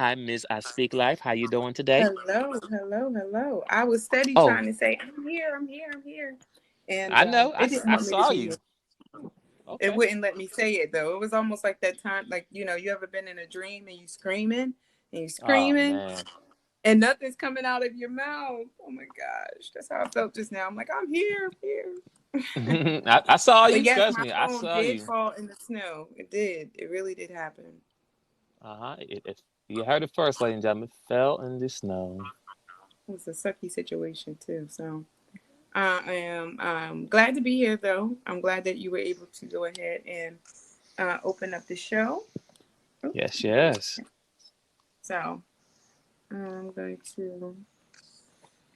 Hi, Miss I Speak Life. How you doing today? Hello, hello, hello. I was steady Oh, trying to say, I'm here, I'm here, I'm here. And I know. it didn't I want me to saw be. you. It Okay. wouldn't let me say it though. It was almost like that time, like, you ever been in a dream and you Oh screaming man. and nothing's coming out of your mouth. Oh my gosh. That's how I felt just now. I'm like, I'm here, I'm here. I saw But you. yes, Trust my me, I phone saw did you. fall in the snow. It did. It really did happen. You heard it first, ladies and gentlemen. Fell in the snow. It was a sucky situation too. So I am glad to be here, though. I'm glad that you were able to go ahead and open up the show. Oh, Yes, yes. so I'm going to.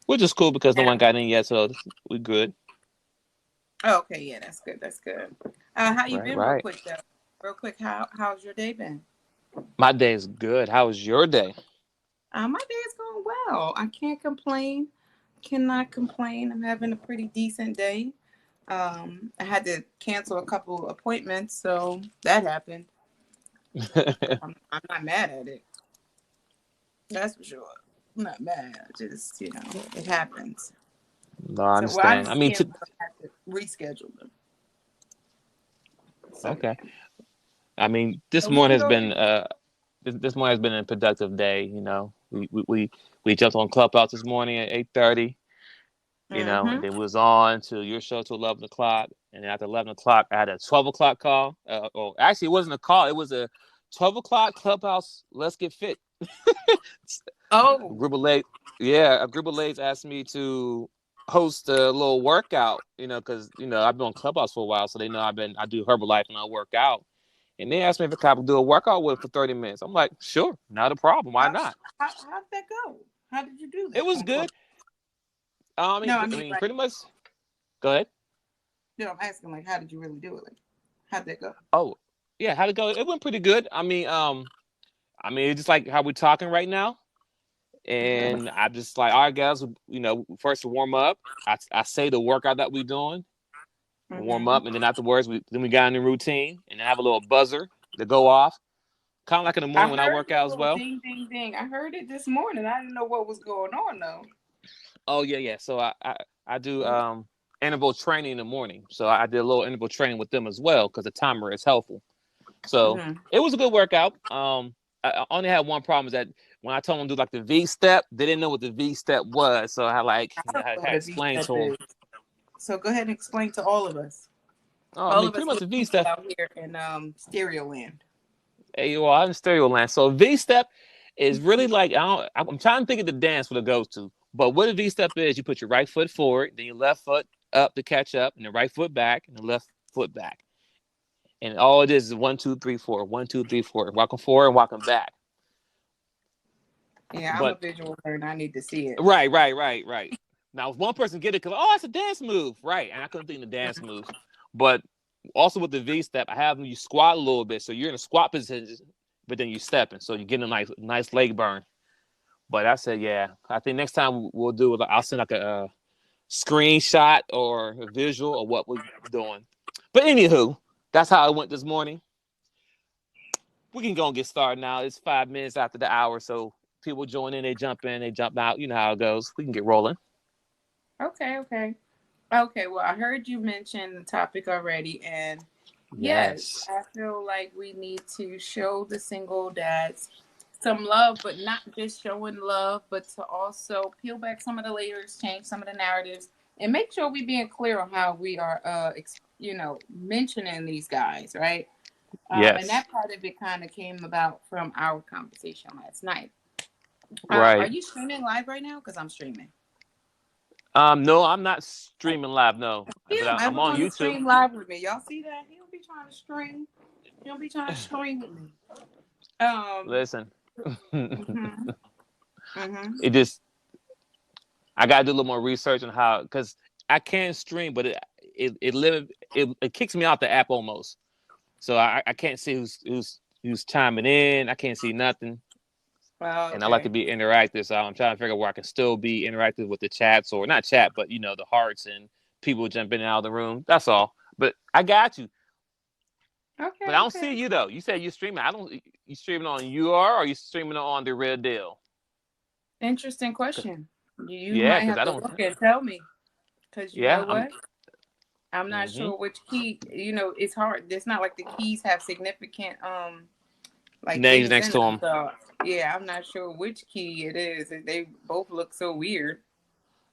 Which is cool because no Now, one got in yet, so we good. oh, okay, yeah, that's good. That's good. How you Right, been, real right. quick though? Real quick, how's your day been? My day is good. How was your day? My day is going well. I can't complain. Cannot complain. I'm having a pretty decent day. I had to cancel a couple appointments, so that happened. But I'm not mad at it. That's for sure. I'm not mad. Just, it happens. No, I So, well, I understand. I just mean, canceled them. I have to reschedule them. So, okay. yeah. I mean, So we can go ahead. this morning has been a productive day. We jumped on Clubhouse this morning at 8:30. And Mm-hmm. then we was on to your show till 11 o'clock, and then after 11 o'clock, I had a 12 o'clock call. Actually, it wasn't a call; it was a 12 o'clock Clubhouse. Let's get fit. a Oh, group of ladies, yeah, a group of ladies asked me to host a little workout. Because I've been on Clubhouse for a while, so they know I do Herbalife and I work out. And they asked me if I could do a workout with for 30 minutes. I'm like, sure, not a problem. Why how, not? how'd that go? How did you do It that was on Club? good. I mean, No, I I mean, mean, like, pretty much. Go ahead. I'm asking, like, how did you really do it? Like, how'd that go? Oh, yeah, how'd it go? It went pretty good. I mean, it's just like how we're talking right now. Mm-hmm. And I'm just like, all right, guys, first to warm up. I say the workout that we're doing, warm Mm-hmm. up, and then afterwards, we got in the routine, and then have a little buzzer to go off, kind of like in the I morning when I heard work the out as little well. ding, ding, ding. I heard it this morning. I didn't know what was going on, though. Oh yeah, yeah. So I do interval training in the morning. So I did a little interval training with them as well because the timer is helpful. So Mm-hmm. it was a good workout. I only had one problem is that when I told them to do like the V step, they didn't know what the V step was. So I I don't had know to what a V explain step to them. is. So go ahead and explain to all of us. Oh, I All mean, of pretty us much little the V people step. out here in stereo land. Hey, well, I'm in stereo land. So V step is really like I'm trying to think of the dance what it goes to. But what a V step is, you put your right foot forward, then your left foot up to catch up, and the right foot back, and the left foot back. And all it is 1, 2, 3, 4, 1, 2, 3, 4, walking forward and walking back. Yeah, I'm a But visual learner. I need to see it. right. Now, if one person get it, because it's a dance move, right? And I couldn't think of the dance moves. But also with the V step, I have you squat a little bit, so you're in a squat position, but then you stepping, so you're getting a nice leg burn. But I said, yeah, I think next time we'll do it. I'll send like a screenshot or a visual of what we're doing. But anywho, that's how it went this morning. We can go and get started now. It's 5 minutes after the hour, so people join in, they jump out. You know how it goes. We can get rolling. Okay, okay. Okay, well, I heard you mention the topic already, and yes, Yes. I feel like we need to show the single dads some love, but not just showing love, but to also peel back some of the layers, change some of the narratives, and make sure we being clear on how we are, mentioning these guys, right? And Yes. that part of it kind of came about from our conversation last night. Are Right. you streaming live right now? Because I'm streaming. No, I'm not streaming live. No, He but don't I'm ever on want to YouTube. stream live with me. Y'all see that? He don't be trying to stream. He don't be trying to stream with me. Um. Listen, Mhm. Mhm. it just I gotta do a little more research on how because I can stream, but it kicks me out the app almost. So I can't see who's chiming in. I can't see nothing, Well, and I like to okay. be interactive. So I'm trying to figure out where I can still be interactive with the chats or not chat, but the hearts and people jumping out of the room. That's all. But I got you. But Okay, I don't okay. see you though. You said you're streaming. I don't. You streaming on UR or you streaming on the Real Deal? Interesting question. You Yeah, might because have I to don't. look and tell me. Because you know Yeah, I'm. what? I'm not Hmm. sure which key. It's hard. It's not like the keys have significant like Names things next in to them. them. So yeah, I'm not sure which key it is. They both look so weird.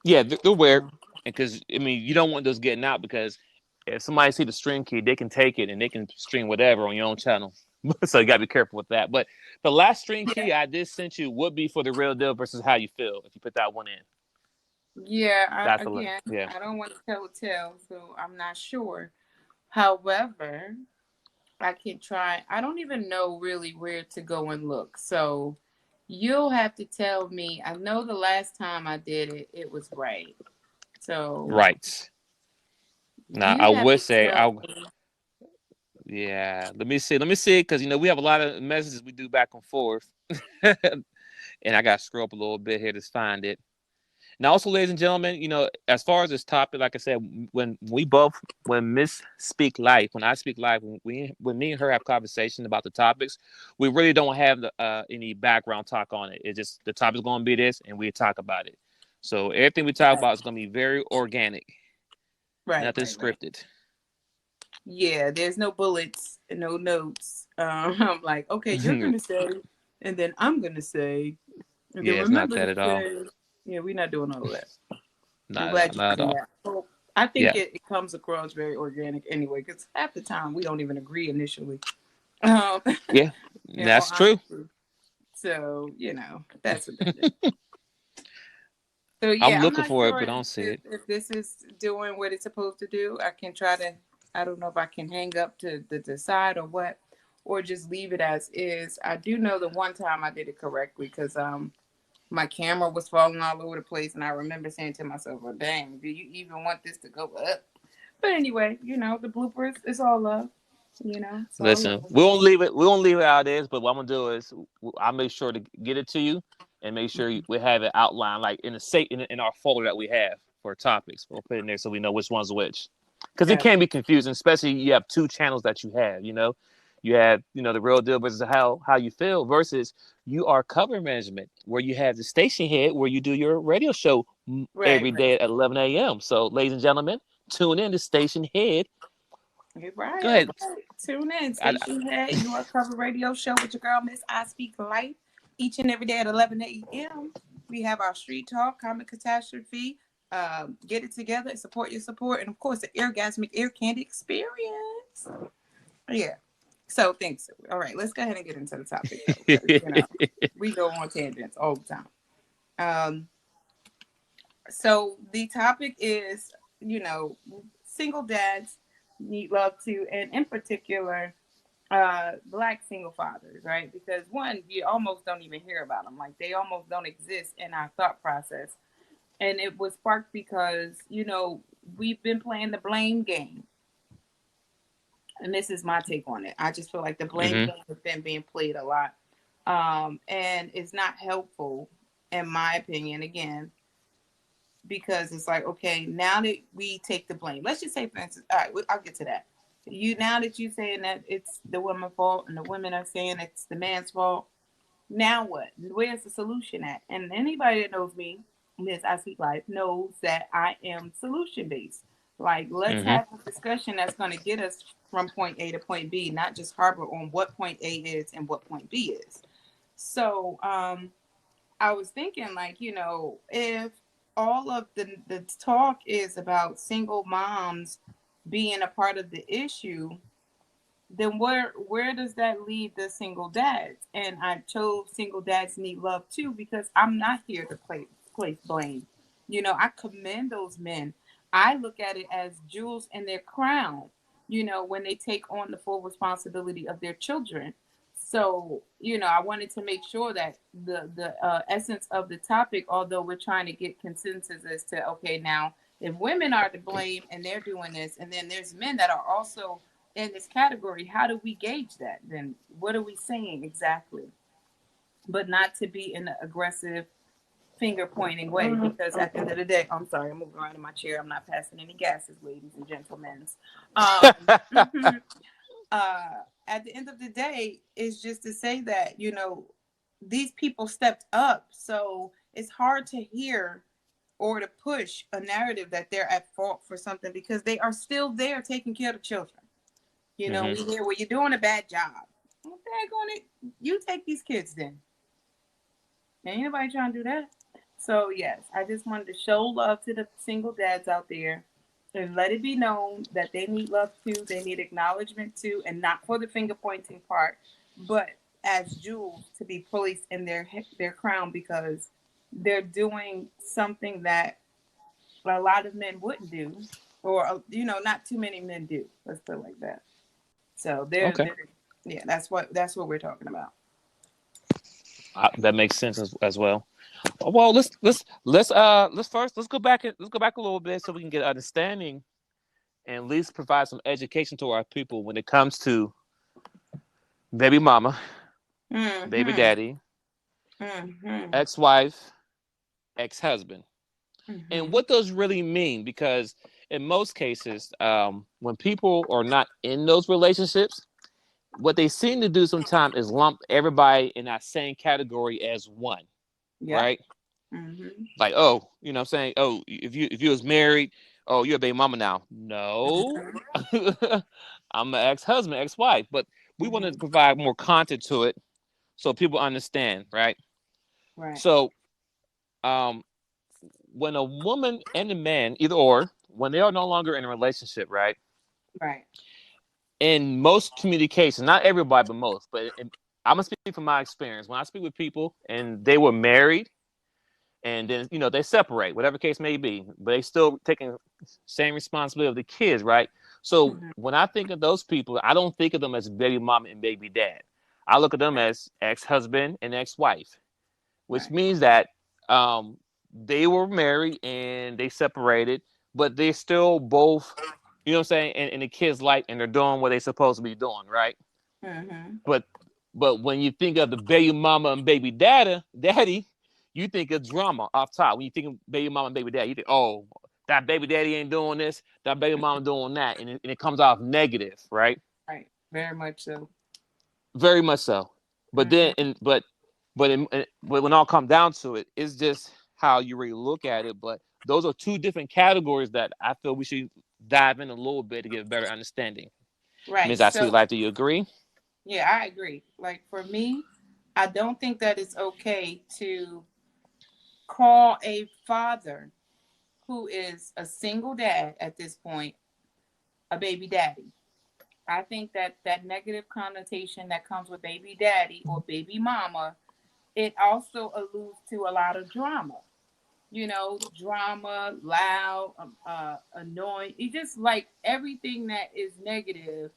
Yeah, they're weird. So, Because I mean, you don't want those getting out because if somebody see the stream key, they can take it and they can stream whatever on your own channel. So you gotta be careful with that. But the last stream yeah, key I did send you would be for the Real Deal versus How You Feel. If you put that one in, yeah. that's Again, yeah. I don't want to tell a tale, so I'm not sure. However, I can try. I don't even know really where to go and look. So you'll have to tell me. I know the last time I did it, it was right. So Right. Now I you have would to say tell I me. yeah. Let me see. Let me see because we have a lot of messages we do back and forth, and I got to scroll up a little bit here to find it. Now, also, ladies and gentlemen, as far as this topic, like I said, when Miss Speak Life, when I speak life, when me and her have conversation about the topics, we really don't have any background talk on it. It's just the topic's going to be this, and we talk about it. So everything we talk Right, about is going to be very organic, right, nothing right, right. scripted. Yeah, there's no bullets and no notes. I'm like, okay, you're Yeah, gonna say, and then I'm gonna say, and then it's not remember that to at all. say. Yeah, we're not doing all of that. I'm Not, glad you not at see all. that. Well, I think Yeah, it comes across very organic anyway, because half the time we don't even agree initially. Um, yeah, in all that's true. honesty. So, that's what that is. So I'm yeah, I'm looking not for it, sure but I don't see it. if this is doing what it's supposed to do. I can try to. I don't know if I can hang up to decide or what, or just leave it as is. I do know the one time I did it correctly because my camera was falling all over the place, and I remember saying to myself, "Well, dang, do you even want this to go up?" But anyway, the bloopers. It's all love. It's all Listen, love. we won't leave it. We won't leave it how it is. But what I'm gonna do is, I'll make sure to get it to you, and make sure we have it outlined, like in our folder that we have for topics. We'll put it in there so we know which one's which, because it Yeah. can be confusing, especially you have two channels that you have. You have the Real Deal versus how you feel versus you are cover management, where you have the station head where you do your radio show Right. every Right. day at 11 a.m. So, ladies and gentlemen, tune in to Station Head. You're right. Go All ahead. right. Tune in. I, Station Head. You are cover radio show with your girl, Miss I Speak Life. Each and every day at 11 a.m. We have our street talk, comic catastrophe. Get it together, support your support, and of course, the orgasmic ear candy experience. Yeah. So thanks. All right. Let's go ahead and get into the topic, though, because, we go on tangents all the time. Um, so the topic is, single dads need love too, and in particular, black single fathers, right? Because one, you almost don't even hear about them, like they almost don't exist in our thought process. And it was sparked because we've been playing the blame game, and this is my take on it. I just feel like the blame hmm game has been being played a lot, and it's not helpful, in my opinion. Again, because it's like, okay, now that we take the blame, let's just say, for instance, all right, I'll get to that. Now that you're saying that it's the woman's fault and the women are saying it's the man's fault, now what? Where's the solution at? And anybody that knows me, Miss I Speak Life, knows that I am solution based. Like, let's hmm have a discussion that's going to get us from point A to point B, not just harbor on what point A is and what point B is. So, I was thinking, like, if all of the talk is about single moms being a part of the issue, then where does that leave the single dads? And I chose single dads need love too, because I'm not here to place blame. I commend those men. I look at it as jewels in their crown, when they take on the full responsibility of their children. So, I wanted to make sure that the essence of the topic, although we're trying to get consensus as to, okay, now if women are to blame and they're doing this, and then there's men that are also in this category, how do we gauge that? Then what are we saying exactly? But not to be in an aggressive finger pointing way, because at the end of the day, I'm sorry, I'm moving around in my chair. I'm not passing any gases, ladies and gentlemen. Um, At the end of the day, it's just to say that, these people stepped up. So it's hard to hear or to push a narrative that they're at fault for something because they are still there taking care of the children. We hear, well, you're doing a bad job. Well, daggone it, you take these kids then. Ain't nobody trying to do that. So yes, I just wanted to show love to the single dads out there and let it be known that they need love too, they need acknowledgement too, and not for the finger pointing part, but as jewels to be placed in their crown because they're doing something that a lot of men wouldn't do, or not too many men do. Let's put it like that. So Okay. yeah, that's what we're talking about. That makes sense as well. Well, let's go back a little bit so we can get understanding and at least provide some education to our people when it comes to baby mama, baby Mm-hmm. daddy, Mm-hmm. ex-wife, ex-husband, and Mm-hmm. what those really mean. Because in most cases, when people are not in those relationships, what they seem to do sometimes is lump everybody in that same category as one, Yep. right? Mm-hmm. Like, oh, you know what I'm saying? Oh, if you was married, oh, you're a baby mama now. No. Mm-hmm. I'm an ex-husband, ex-wife, but we want to Mm-hmm. provide more content to it so people understand, right? Right. So, um, when a woman and a man, either or, when they are no longer in a relationship, right? Right. In most communication, not everybody, but most, I'm gonna speak from my experience. When I speak with people and they were married and then they separate, whatever case may be, but they still taking same responsibility of the kids, right? So Mm-hmm. when I think of those people, I don't think of them as baby mama and baby dad. I look at them Right. as ex-husband and ex-wife, which Right. means that um, they were married and they separated, but they're still both, you know what I'm saying, in the kids' life, and they're doing what they're supposed to be doing, right? Mm-hmm. But when you think of the baby mama and baby daddy, you think of drama off top. When you think of baby mama and baby daddy, you think, oh, that baby daddy ain't doing this, that baby mama doing that, and it comes off negative, right? Right. Very much so. Very much so. But then, Mm-hmm. but when all come down to it, it's just how you really look at it. But those are two different categories that I feel we should dive in a little bit to get a better understanding. Right. Ms. I see So life. Do you agree? yeah, I agree. Like for me, I don't think that it's okay to call a father who is a single dad at this point a baby daddy. I think that that negative connotation that comes with baby daddy or baby mama, it also alludes to a lot of drama. Drama, loud, annoying. It's just like everything that is negative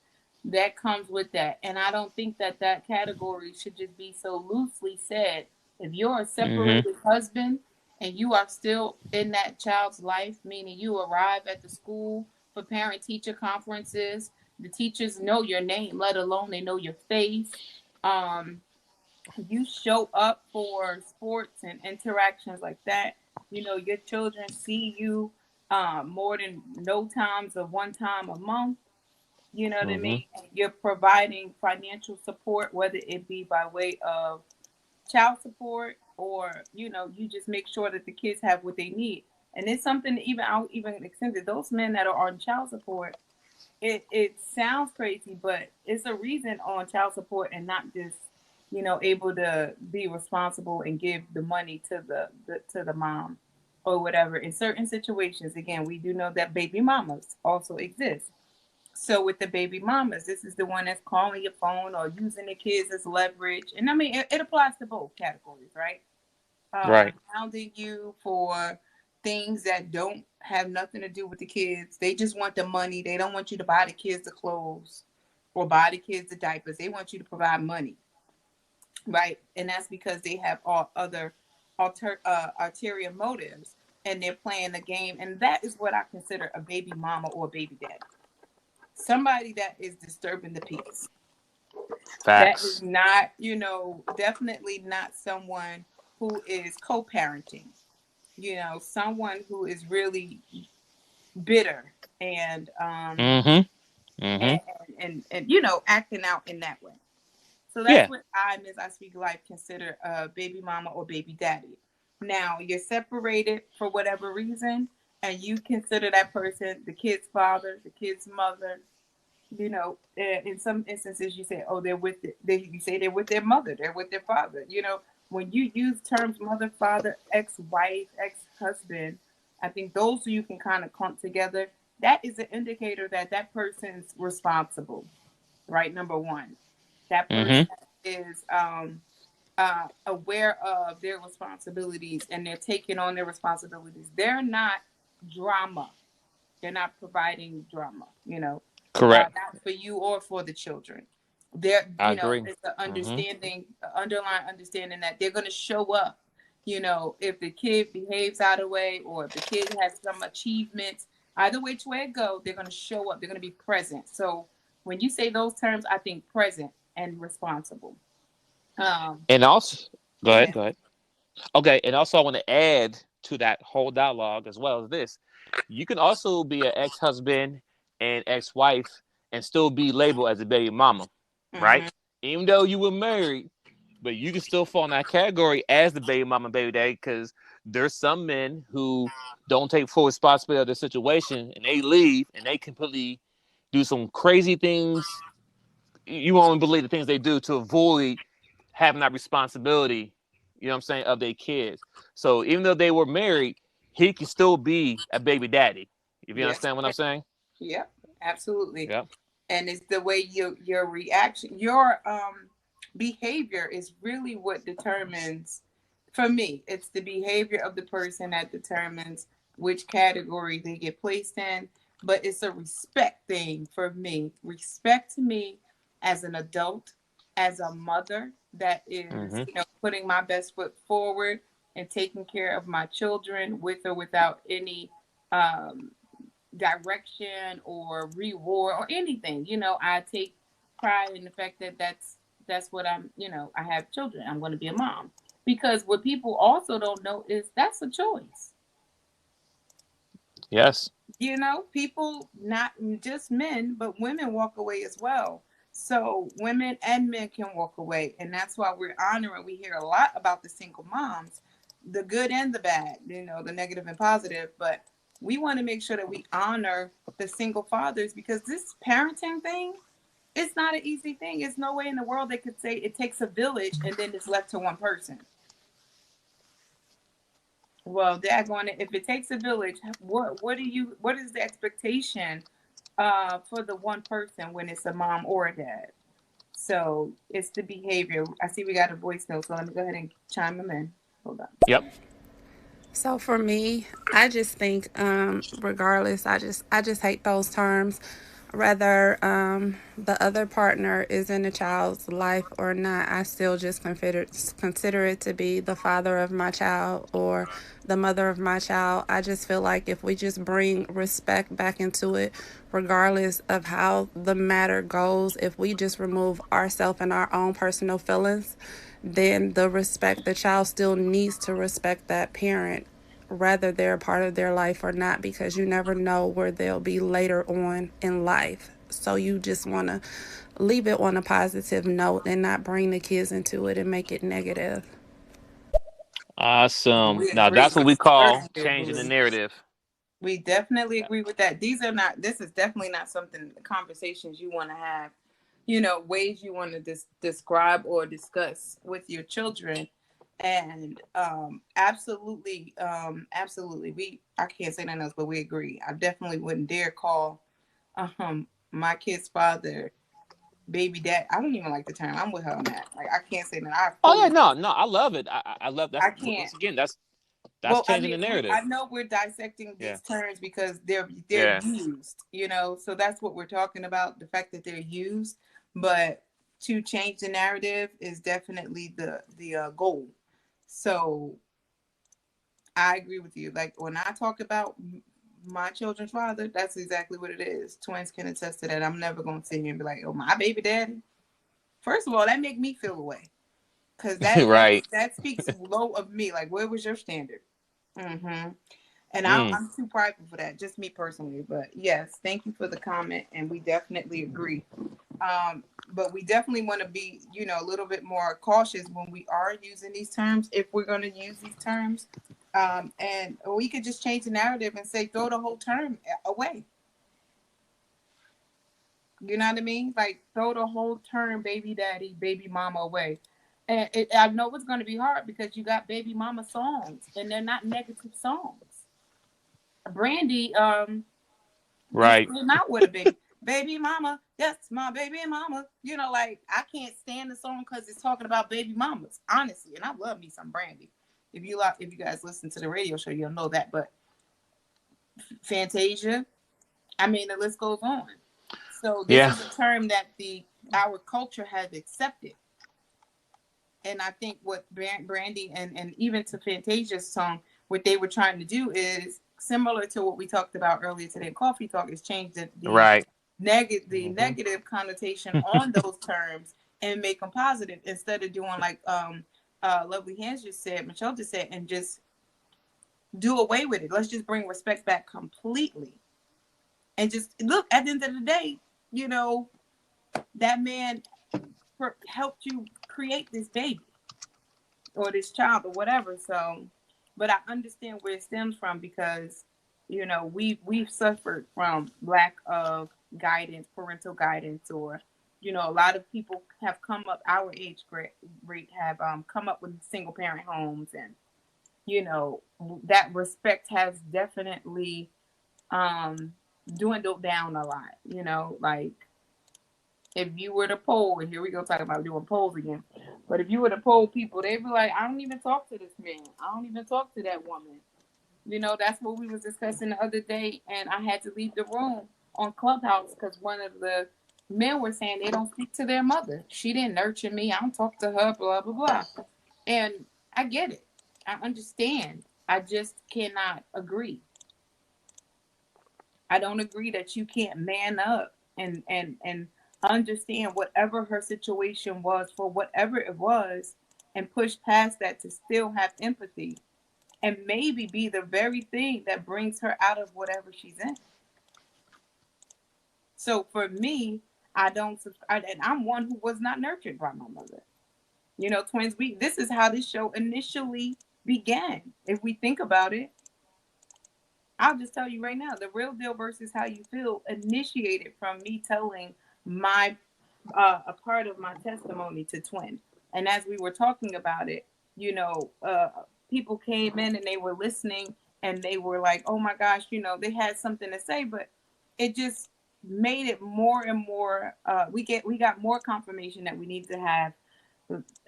that comes with that. And I don't think that that category should just be so loosely said. If you're a Mm-hmm. separated husband and you are still in that child's life, meaning you arrive at the school for parent teacher conferences, the teachers know your name, let alone they know your face. Um, you show up for sports and interactions like that, your children see you more than no times of one time a month. You know what I Mm-hmm. mean? And you're providing financial support, whether it be by way of child support or, you just make sure that the kids have what they need. And it's something that I'll even extend to those men that are on child support. It sounds crazy, but it's a reason on child support and not just able to be responsible and give the money to the mom or whatever. In certain situations, again, we do know that baby mamas also exist. So with the baby mamas, this is the one that's calling your phone or using the kids as leverage, and I mean it applies to both categories, right? Right. Hounding you for things that don't have nothing to do with the kids. They just want the money. They don't want you to buy the kids the clothes or buy the kids the diapers. They want you to provide money, right? And that's because they have all other ulterior motives, and they're playing the game. And that is what I consider a baby mama or a baby daddy. Somebody that is disturbing the peace. That is Facts. not, definitely not someone who is co-parenting. Someone who is really bitter and Mm-hmm. and, Mm-hmm. and acting out in that way. So that's Yeah. what Ms. I Speak Life, consider a baby mama or baby daddy. Now you're separated for whatever reason, and you consider that person the kid's father, the kid's mother. In some instances, you say, "Oh, they're with it." You say they're with their mother, they're with their father. When you use terms mother, father, ex-wife, ex-husband, I think those two you can kind of clump together. That is an indicator that that person's responsible, right? Number one, that person Mm-hmm. is aware of their responsibilities and they're taking on their responsibilities. They're not drama. They're not providing drama, Correct. not for you or for the children. They're, I agree. it's an Mm-hmm. underlying understanding that they're going to show up. If the kid behaves out of way or if the kid has some achievements, either which way it go, they're going to show up. They're going to be present. So when you say those terms, I think present and responsible. Um, And also, go Go ahead. ahead. Go ahead. Okay. And also, I want to add to that whole dialogue as well as this. You can also be an ex-husband and ex-wife and still be labeled as a baby mama, right? Mm-hmm. Even though you were married, but you can still fall in that category as the baby mama, baby daddy, because there's some men who don't take full responsibility of their situation and they leave and they completely do some crazy things. You won't believe the things they do to avoid having that responsibility, you know what I'm saying, of their kids. So even though they were married, he can still be a baby daddy. If you Yes. understand what I'm saying? Yep. Absolutely. Yep. And it's the way your reaction, your behavior is really what determines. For me, it's the behavior of the person that determines which category they get placed in. But it's a respect thing for me. Respect to me as an adult, as a mother that is, Mm-hmm. putting my best foot forward and taking care of my children with or without any um, direction or reward or anything. I take pride in the fact that that's what I'm. I have children. I'm going to be a mom because what people also don't know is that's a choice. Yes. People, not just men, but women walk away as well. So women and men can walk away, and that's why we're honoring. We hear a lot about the single moms, the good and the bad, the negative and positive, but we want to make sure that we honor the single fathers because this parenting thing, it's not an easy thing. It's no way in the world they could say it takes a village and then it's left to one person. Well, daggone it, if it takes a village, what is the expectation for the one person when it's a mom or a dad? So it's the behavior. I see we got a voice note, so let me go ahead and chime them in. Hold on. Yep. So for me, I just think, regardless, I just hate those terms. Whether the other partner is in a child's life or not, I still just consider it to be the father of my child or the mother of my child. I just feel like if we just bring respect back into it, regardless of how the matter goes, if we just remove ourselves and our own personal feelings, then the child still needs to respect that parent, whether they're a part of their life or not, because you never know where they'll be later on in life. So you just want to leave it on a positive note and not bring the kids into it and make it negative. Awesome. We Now agree. that's what We we call certainly changing the agree. narrative. We definitely Yeah. agree with that. This is definitely not something, conversations you want to have, ways you want to describe or discuss with your children. And absolutely, I can't say nothing else, but we agree. I definitely wouldn't dare call my kid's father baby dad. I don't even like the term. I'm with her on that. Like I can't say that. I Oh yeah, fully, no, I love it. I love I that's can't. once again that's Well, I changing mean, the I narrative. know we're dissecting Yeah. these terms because they're Yeah. used, so that's what we're talking about, the fact that they're used. But to change the narrative is definitely the goal. So I agree with you. Like when I talk about my children's father, that's exactly what it is. Twins can attest to that. I'm never gonna sit here and be like, "Oh, my baby daddy." First of all, that make me feel away because that Right. that speaks low of me. Like, where was your standard? Mm-hmm. And I'm too prideful for that, just me personally. But yes, thank you for the comment, and we definitely agree. But we definitely want to be, a little bit more cautious when we are using these terms, if we're going to use these terms. And we could just change the narrative and say, throw the whole term away. You know what I mean? Like, throw the whole term baby daddy, baby mama away. And I know it's going to be hard because you got baby mama songs, and they're not negative songs. Brandy just came out with a baby mama. That's my baby mama. Like, I can't stand the song because it's talking about baby mamas, honestly. And I love me some Brandy. If you guys listen to the radio show, you'll know that. But Fantasia, I mean, the list goes on. So this is a term that our culture has accepted. And I think what Brandy and even to Fantasia's song, what they were trying to do is similar to what we talked about earlier today in Coffee Talk, is change the negative connotation on those terms and make them positive, instead of doing like Lovely Hands just said, Michelle just said, and just do away with it. Let's just bring respect back completely. And just look, at the end of the day, that man helped you create this baby or this child or whatever. So, but I understand where it stems from, because we've suffered from lack of guidance, parental guidance, or a lot of people have come up, our age rate have come up with single parent homes, and that respect has definitely dwindled down a lot. Like, if you were to poll, and here we go talking about doing polls again, but if you were to poll people, they'd be like, I don't even talk to this man. I don't even talk to that woman. That's what we was discussing the other day, and I had to leave the room on Clubhouse because one of the men were saying they don't speak to their mother. She didn't nurture me. I don't talk to her, blah, blah, blah. And I get it. I understand. I just cannot agree. I don't agree that you can't man up and understand whatever her situation was, for whatever it was, and push past that to still have empathy and maybe be the very thing that brings her out of whatever she's in. So for me, I don't subscribe, and I'm one who was not nurtured by my mother. Twins, this is how this show initially began. If we think about it, I'll just tell you right now, The Real Deal versus How You Feel initiated from me telling my a part of my testimony to Twin. And as we were talking about it, people came in and they were listening and they were like, oh my gosh, they had something to say, but it just made it more and more, we got more confirmation that we need to have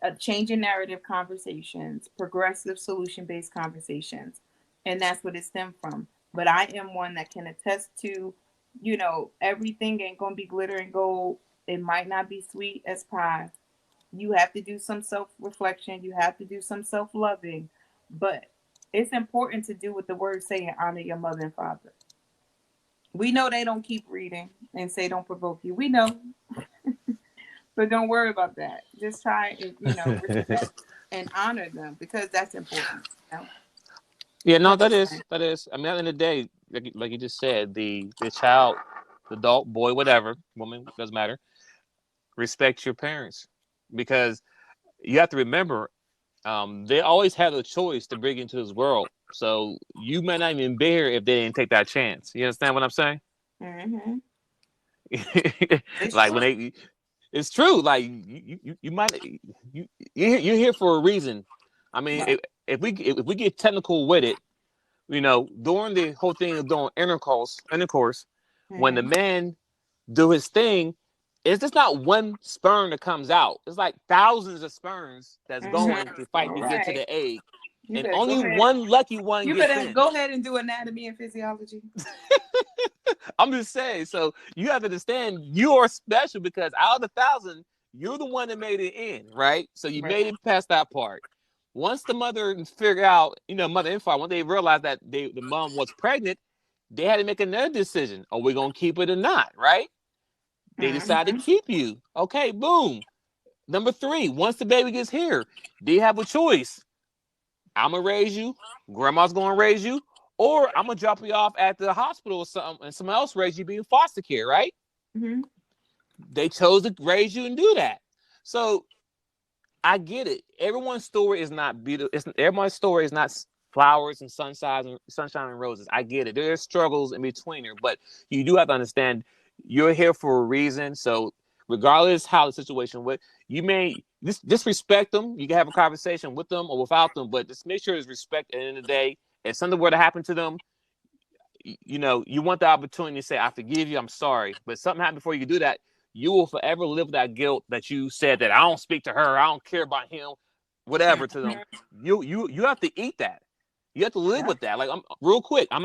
a change in narrative conversations, progressive solution-based conversations. And that's what it stemmed from. But I am one that can attest to, everything ain't going to be glitter and gold. It might not be sweet as pie. You have to do some self-reflection. You have to do some self-loving. But it's important to do what the words say and honor your mother and father. We know they don't keep reading and say don't provoke you. We know. But don't worry about that. Just try and, respect and honor them, because that's important. Yeah, no, that is. I mean, at the end of the day, like you just said, the child, the adult, boy, whatever, woman, doesn't matter. Respect your parents, because you have to remember, they always had a choice to bring you into this world. So you might not even be here if they didn't take that chance. You understand what I'm saying? Mm-hmm. Like when it's true. Like you might you're here for a reason. I mean, right. if we get technical with it, during the whole thing of doing intercourse, mm-hmm. when the man do his thing, it's just not one sperm that comes out. It's like thousands of sperms that's mm-hmm. going to fight to get to the egg. And only one lucky one gets in. You better go ahead and do anatomy and physiology. I'm just saying. So you have to understand you are special, because out of the 1,000, you're the one that made it in, right? So you made it past that part. Once the mother figured out, mother and father, when they realized that the mom was pregnant, they had to make another decision. Are we going to keep it or not, right? They decided to keep you. Okay, boom. Number 3, once the baby gets here, they have a choice. I'm going to raise you, grandma's going to raise you, or I'm gonna drop you off at the hospital or something, and someone else raise you being foster care, right? Mm-hmm. They chose to raise you and do that. So I get it. Everyone's story is not beautiful. Everyone's story is not flowers and sunshine and roses. I get it. There's struggles in between here, but you do have to understand you're here for a reason. So regardless how the situation went, you may disrespect them. You can have a conversation with them or without them, but just make sure there's respect at the end of the day. If something were to happen to them, you want the opportunity to say, I forgive you, I'm sorry. But something happened before you do that, you will forever live that guilt that you said that I don't speak to her, I don't care about him, whatever to them. You have to eat that. You have to live with that. Like, I'm real quick. I'm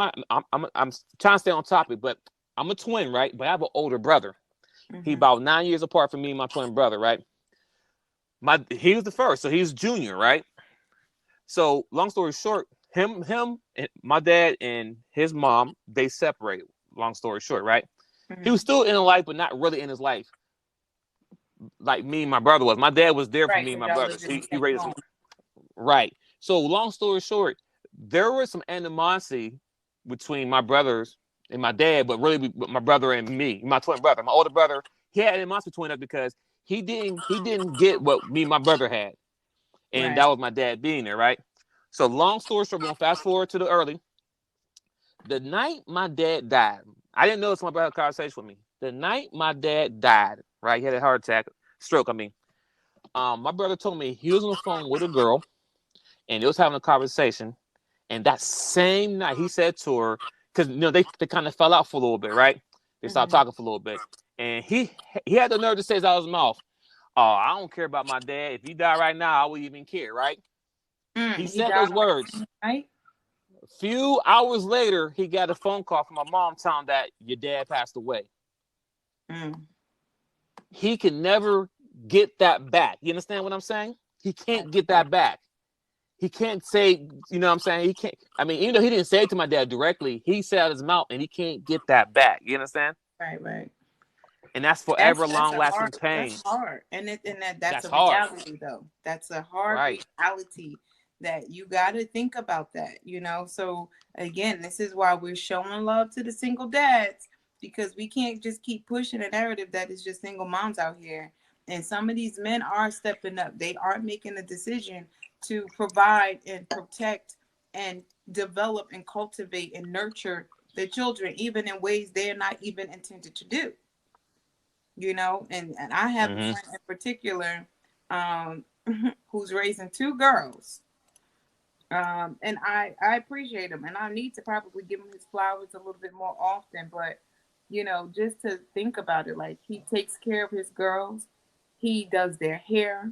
trying to stay on topic, but I'm a twin, right? But I have an older brother. He about 9 years apart from me and my twin brother, right? He was the first, so he's junior, right? So long story short, him, and my dad and his mom, they separated. Long story short, right? He was still in his life, but not really in his life, like me and my brother was. My dad was there for Right. me and So my y'all brothers. lived in the He same raised us. home. Right. So long story short, there was some animosity between my brothers and my dad, but really my brother and me, my twin brother, my older brother. He had animosity between us because he didn't get what me and my brother had, and Right. that was my dad being there, right? So long story short, we're gonna fast forward to the early. The night my dad died, I didn't know this. My brother had a conversation with me. The night my dad died, right? He had a heart attack, stroke. I mean, my brother told me he was on the phone with a girl, and they was having a conversation. And that same night, he said to her, because they kind of fell out for a little bit, right? They stopped talking for a little bit, and he had the nerve to say out of his mouth, "Oh, I don't care about my dad. If he died right now, I wouldn't even care." Right? He He said died those on that words. same night. A few hours later, he got a phone call from my mom telling him that your dad passed away. Mm. He can never get that back. You understand what I'm saying? He can't get that back. He can't say, you know what I'm saying? He can't. I mean, even though he didn't say it to my dad directly, he said out his mouth, and he can't get that back. You understand? Right. Right. And that's That's forever long a lasting hard. pain. That's hard, and that's That's a hard. reality though. That's a hard Right. reality that you got to think about that. So again, this is why we're showing love to the single dads, because we can't just keep pushing a narrative that is just single moms out here. And some of these men are stepping up. They are making a decision to provide and protect and develop and cultivate and nurture the children, even in ways they're not even intended to do. And I have a Mm-hmm. friend in particular, um, who's raising two girls. And I appreciate him, and I need to probably give him his flowers a little bit more often. But just to think about it, like, he takes care of his girls, he does their hair,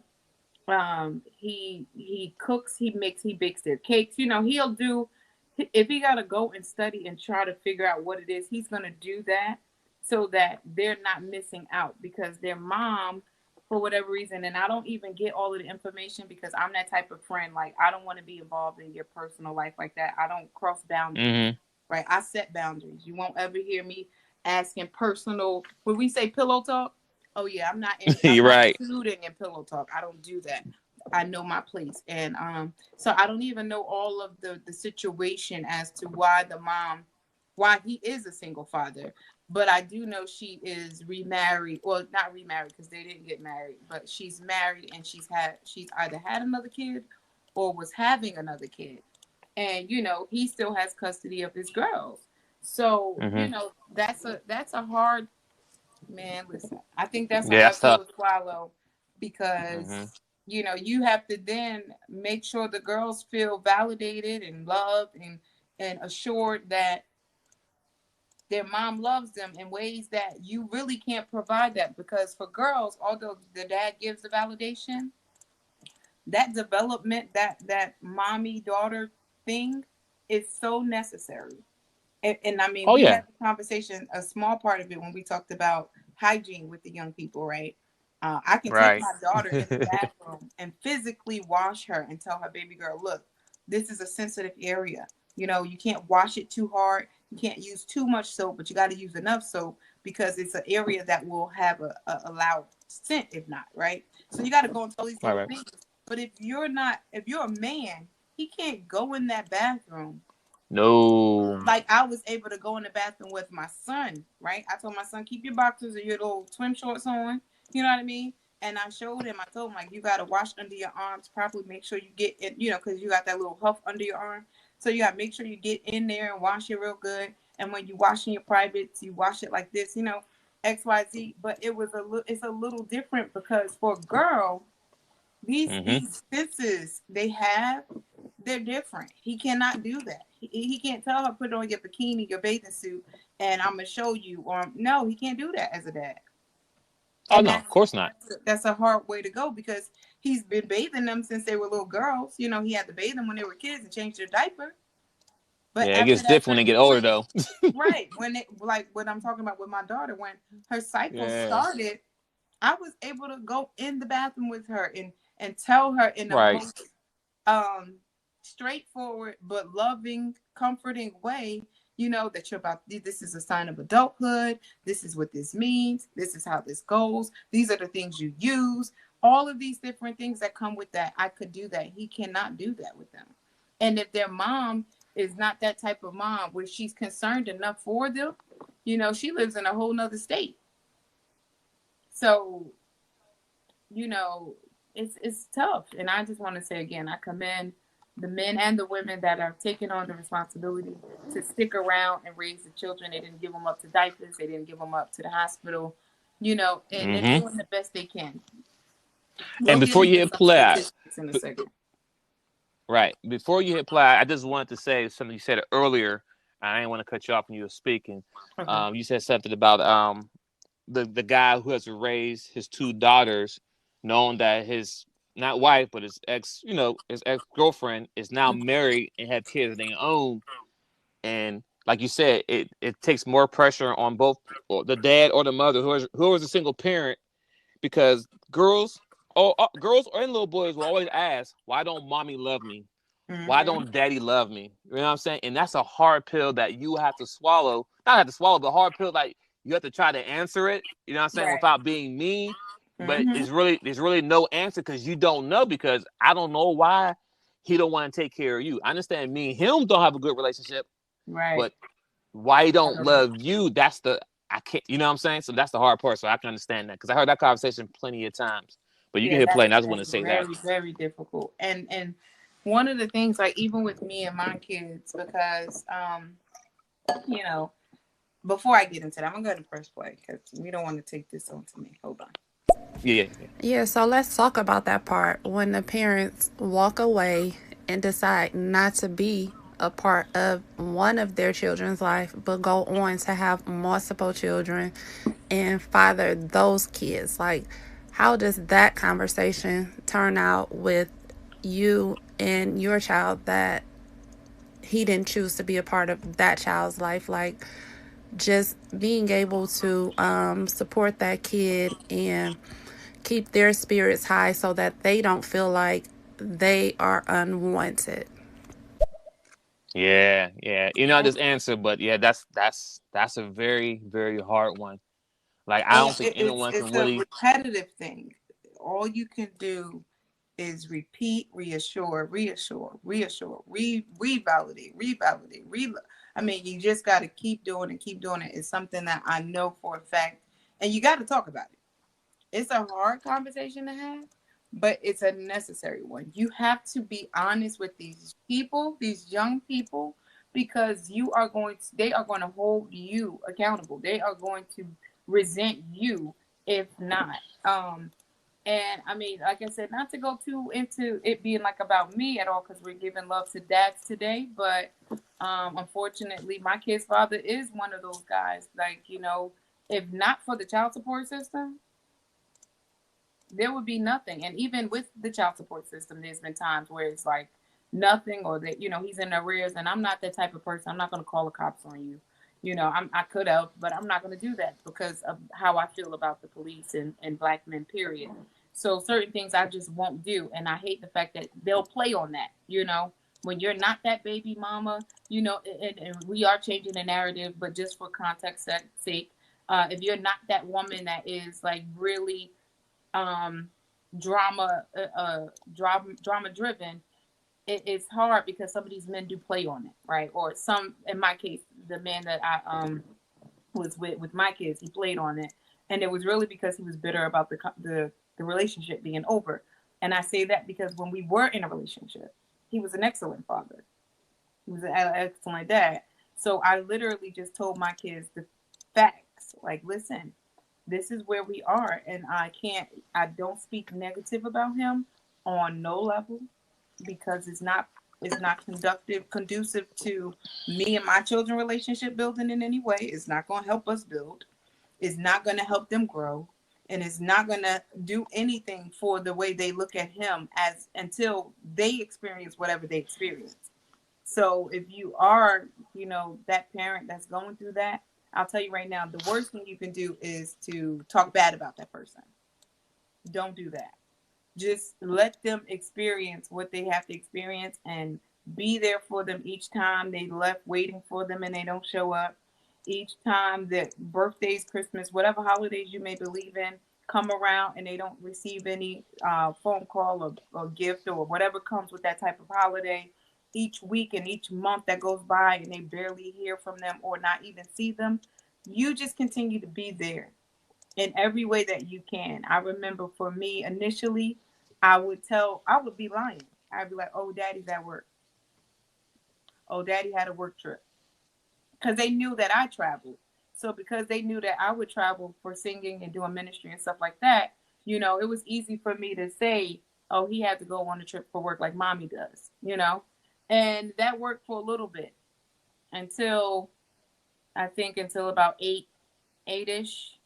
he cooks, he bakes their cakes. He'll do, if he gotta go and study and try to figure out what it is, he's gonna do that so that they're not missing out, because their mom, for whatever reason, and I don't even get all of the information because I'm that type of friend. Like, I don't want to be involved in your personal life like that. I don't cross boundaries, Mm-hmm. right? I set boundaries. You won't ever hear me asking personal. When we say pillow talk, oh yeah, I'm not You're right. intruding in pillow talk. I don't do that. I know my place, and so I don't even know all of the situation as to why he is a single father. But I do know she is remarried, well, not remarried because they didn't get married, but she's married, and she's either had another kid or was having another kid. And he still has custody of his girls. So Mm-hmm. that's a hard, man. Listen, I think that's a Yeah, hard that's pill tough. to swallow, Mm-hmm. because you have to then make sure the girls feel validated and loved and assured that their mom loves them in ways that you really can't provide that. Because for girls, although the dad gives the validation, that development, that mommy daughter thing, is so necessary. And I mean, Oh we yeah. had the conversation, a small part of it, when we talked about hygiene with the young people, right? I can take Right. my daughter in the bathroom and physically wash her and tell her baby girl, look, this is a sensitive area. You can't wash it too hard. You can't use too much soap, but you got to use enough soap, because it's an area that will have a loud scent, if not, right? So you got to go into all these Right. little Right. things. But if you're a man, he can't go in that bathroom No. Like, I was able to go in the bathroom with my son, right? I told my son, keep your boxers or your little swim shorts on. You know what I mean? And I showed him, I told him, like, you got to wash under your arms properly. Make sure you get it, you know, because you got that little huff under your arm. So you got to make sure you get in there and wash it real good. And when you washing your privates, you wash it like this, you know, XYZ. But it's a little different because for a girl, these senses they have, they're different. He cannot do that. He can't tell her, put on your bikini, your bathing suit, and I'm gonna show you. Or no, he can't do that as a dad. Oh And no, of course not. that's a hard way to go because he's been bathing them since they were little girls. You know, he had to bathe them when they were kids and change their diaper. But Yeah, it after gets that different when they get older, though. right, when it, like what I'm talking about with my daughter, when her cycle started, I was able to go in the bathroom with her and tell her in the most straightforward but loving, comforting way, you know, that you're about, this is a sign of adulthood. This is what this means. This is how this goes. These are the things you use. All of these different things that come with that. I could do that. He cannot do that with them. And if their mom is not that type of mom where she's concerned enough for them, you know, she lives in a whole nother state. So, you know, it's tough. And I just want to say again, I commend the men and the women that are taking on the responsibility to stick around and raise the children. They didn't give them up to diapers. They didn't give them up to the hospital, you know, and they're doing the best they can. And before you hit play, in a second. Right. Before you hit play, I just wanted to say something you said earlier. I didn't want to cut you off when you were speaking. Okay. You said something about the guy who has to raise his two daughters, knowing that his not wife but his ex, you know, his ex-girlfriend is now married and have kids of their own. And like you said, it takes more pressure on both the dad or the mother, whoever's a single parent, because girls and little boys will always ask, why don't mommy love me? Why don't daddy love me? You know what I'm saying? And that's a hard pill that you have to swallow. Not have to swallow, but a hard pill that you have to try to answer it, you know what I'm saying, without being mean. But there's really no answer because you don't know, because I don't know why he don't want to take care of you. I understand me and him don't have a good relationship. Right. But why he don't love you, I can't, you know what I'm saying? So that's the hard part. So I can understand that because I heard that conversation plenty of times. But you can hit play, and I just want to say that. Very, very difficult. And one of the things, like even with me and my kids, because you know, before I get into that, I'm gonna go to first play because we don't want to take this on to me. Hold on. Yeah, so let's talk about that part when the parents walk away and decide not to be a part of one of their children's life, but go on to have multiple children and father those kids. Like, how does that conversation turn out with you and your child that he didn't choose to be a part of that child's life? Like, just being able to support that kid and keep their spirits high so that they don't feel like they are unwanted. Yeah. You know, I just answered, but yeah, that's a very, very hard one. Like, I don't think anyone can really. It's a repetitive thing. All you can do is repeat, reassure, revalidate. I mean, you just got to keep doing it. It's something that I know for a fact, and you got to talk about it. It's a hard conversation to have, but it's a necessary one. You have to be honest with these people, these young people, because they are going to hold you accountable. They are going to resent you if not. And I mean, like I said, not to go too into it being like about me at all, because we're giving love to dads today. But unfortunately, my kid's father is one of those guys. Like, you know, if not for the child support system, there would be nothing. And even with the child support system, there's been times where it's like nothing, or that, you know, he's in arrears, and I'm not that type of person. I'm not going to call the cops on you. You know, I could have, but I'm not going to do that because of how I feel about the police and black men, period. So certain things I just won't do. And I hate the fact that they'll play on that, you know, when you're not that baby mama, you know, and we are changing the narrative, but just for context sake, if you're not that woman that is like really drama driven, it's hard because some of these men do play on it, right? Or some, in my case, the man that I was with my kids, he played on it, and it was really because he was bitter about the relationship being over. And I say that because when we were in a relationship, he was an excellent father. He was an excellent dad. So I literally just told my kids the facts. Like, listen, this is where we are, and I don't speak negative about him on no level because it's not conducive to me and my children relationship building in any way. It's not going to help us build. It's not going to help them grow, and it's not going to do anything for the way they look at him as until they experience whatever they experience. So if you are, that parent that's going through that, I'll tell you right now, the worst thing you can do is to talk bad about that person. Don't do that. Just let them experience what they have to experience and be there for them each time they left waiting for them and they don't show up. Each time that birthdays, Christmas, whatever holidays you may believe in, come around and they don't receive any phone call or gift or whatever comes with that type of holiday, each week and each month that goes by and they barely hear from them or not even see them, you just continue to be there in every way that you can. I remember for me initially, I would be lying. I'd be like, oh, daddy's at work. Oh, daddy had a work trip. Because they knew that I traveled. So because they knew that I would travel for singing and doing ministry and stuff like that, it was easy for me to say, oh, he had to go on a trip for work like mommy does, And that worked for a little bit until about eight-ish.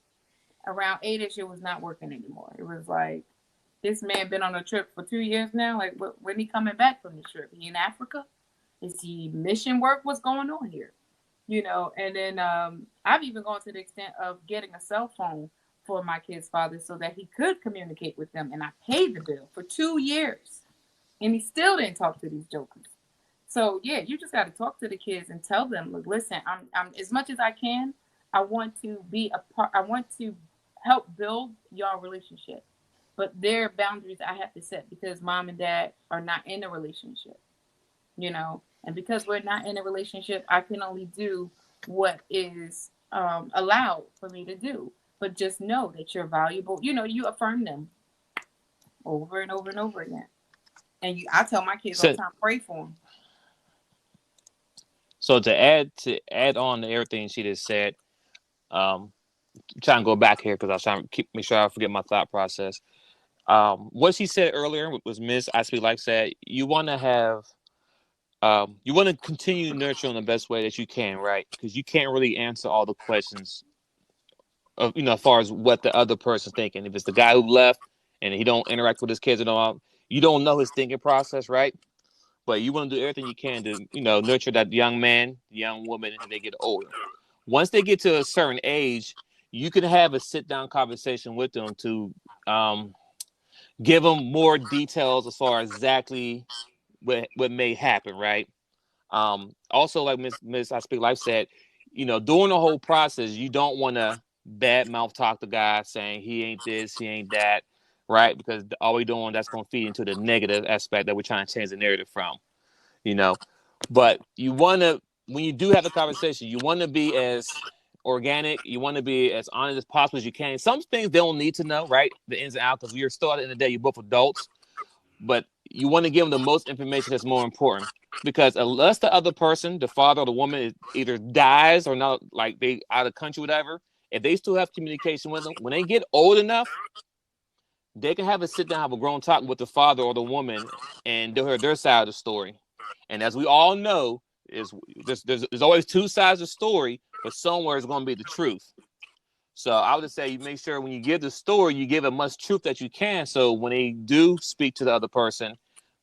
Around eight-ish, it was not working anymore. It was like, this man been on a trip for 2 years now. Like, when he coming back from the trip? He in Africa? Is he mission work? What's going on here? And then I've even gone to the extent of getting a cell phone for my kid's father so that he could communicate with them. And I paid the bill for 2 years. And he still didn't talk to these jokers. So, yeah, you just got to talk to the kids and tell them, look, listen, I'm as much as I can, I want to be a part. I want to help build your relationship. But there are boundaries I have to set because mom and dad are not in a relationship, And because we're not in a relationship, I can only do what is allowed for me to do. But just know that you're valuable. You affirm them over and over and over again. And I tell my kids all the time, pray for them. So to add on to everything she just said, trying to go back here because I was trying to make sure I forget my thought process. What she said earlier was Miss I Speak Like said, you want to have, you want to continue nurturing the best way that you can, right? Because you can't really answer all the questions of, as far as what the other person's thinking. If it's the guy who left and he don't interact with his kids and all, you don't know his thinking process, right? But you want to do everything you can to, nurture that young man, young woman, and they get older. Once they get to a certain age, you can have a sit-down conversation with them to give them more details as far as exactly what may happen, right? Also, like Miss I Speak Life said, during the whole process, you don't want to badmouth talk the guy saying he ain't this, he ain't that, right? Because all we doing, that's going to feed into the negative aspect that we're trying to change the narrative from, But you want to, when you do have a conversation, you want to be as organic. You want to be as honest as possible as you can. Some things they don't need to know, right? The ins and outs, because you're still at the end of the day, you're both adults. But you want to give them the most information that's more important. Because unless the other person, the father or the woman, either dies or not, like they out of the country, whatever, if they still have communication with them, when they get old enough, they can have a sit down, have a grown talk with the father or the woman, and they'll hear their side of the story. And as we all know, there's always two sides of the story, but somewhere is going to be the truth. So I would just say you make sure when you give the story, you give as much truth that you can. So when they do speak to the other person,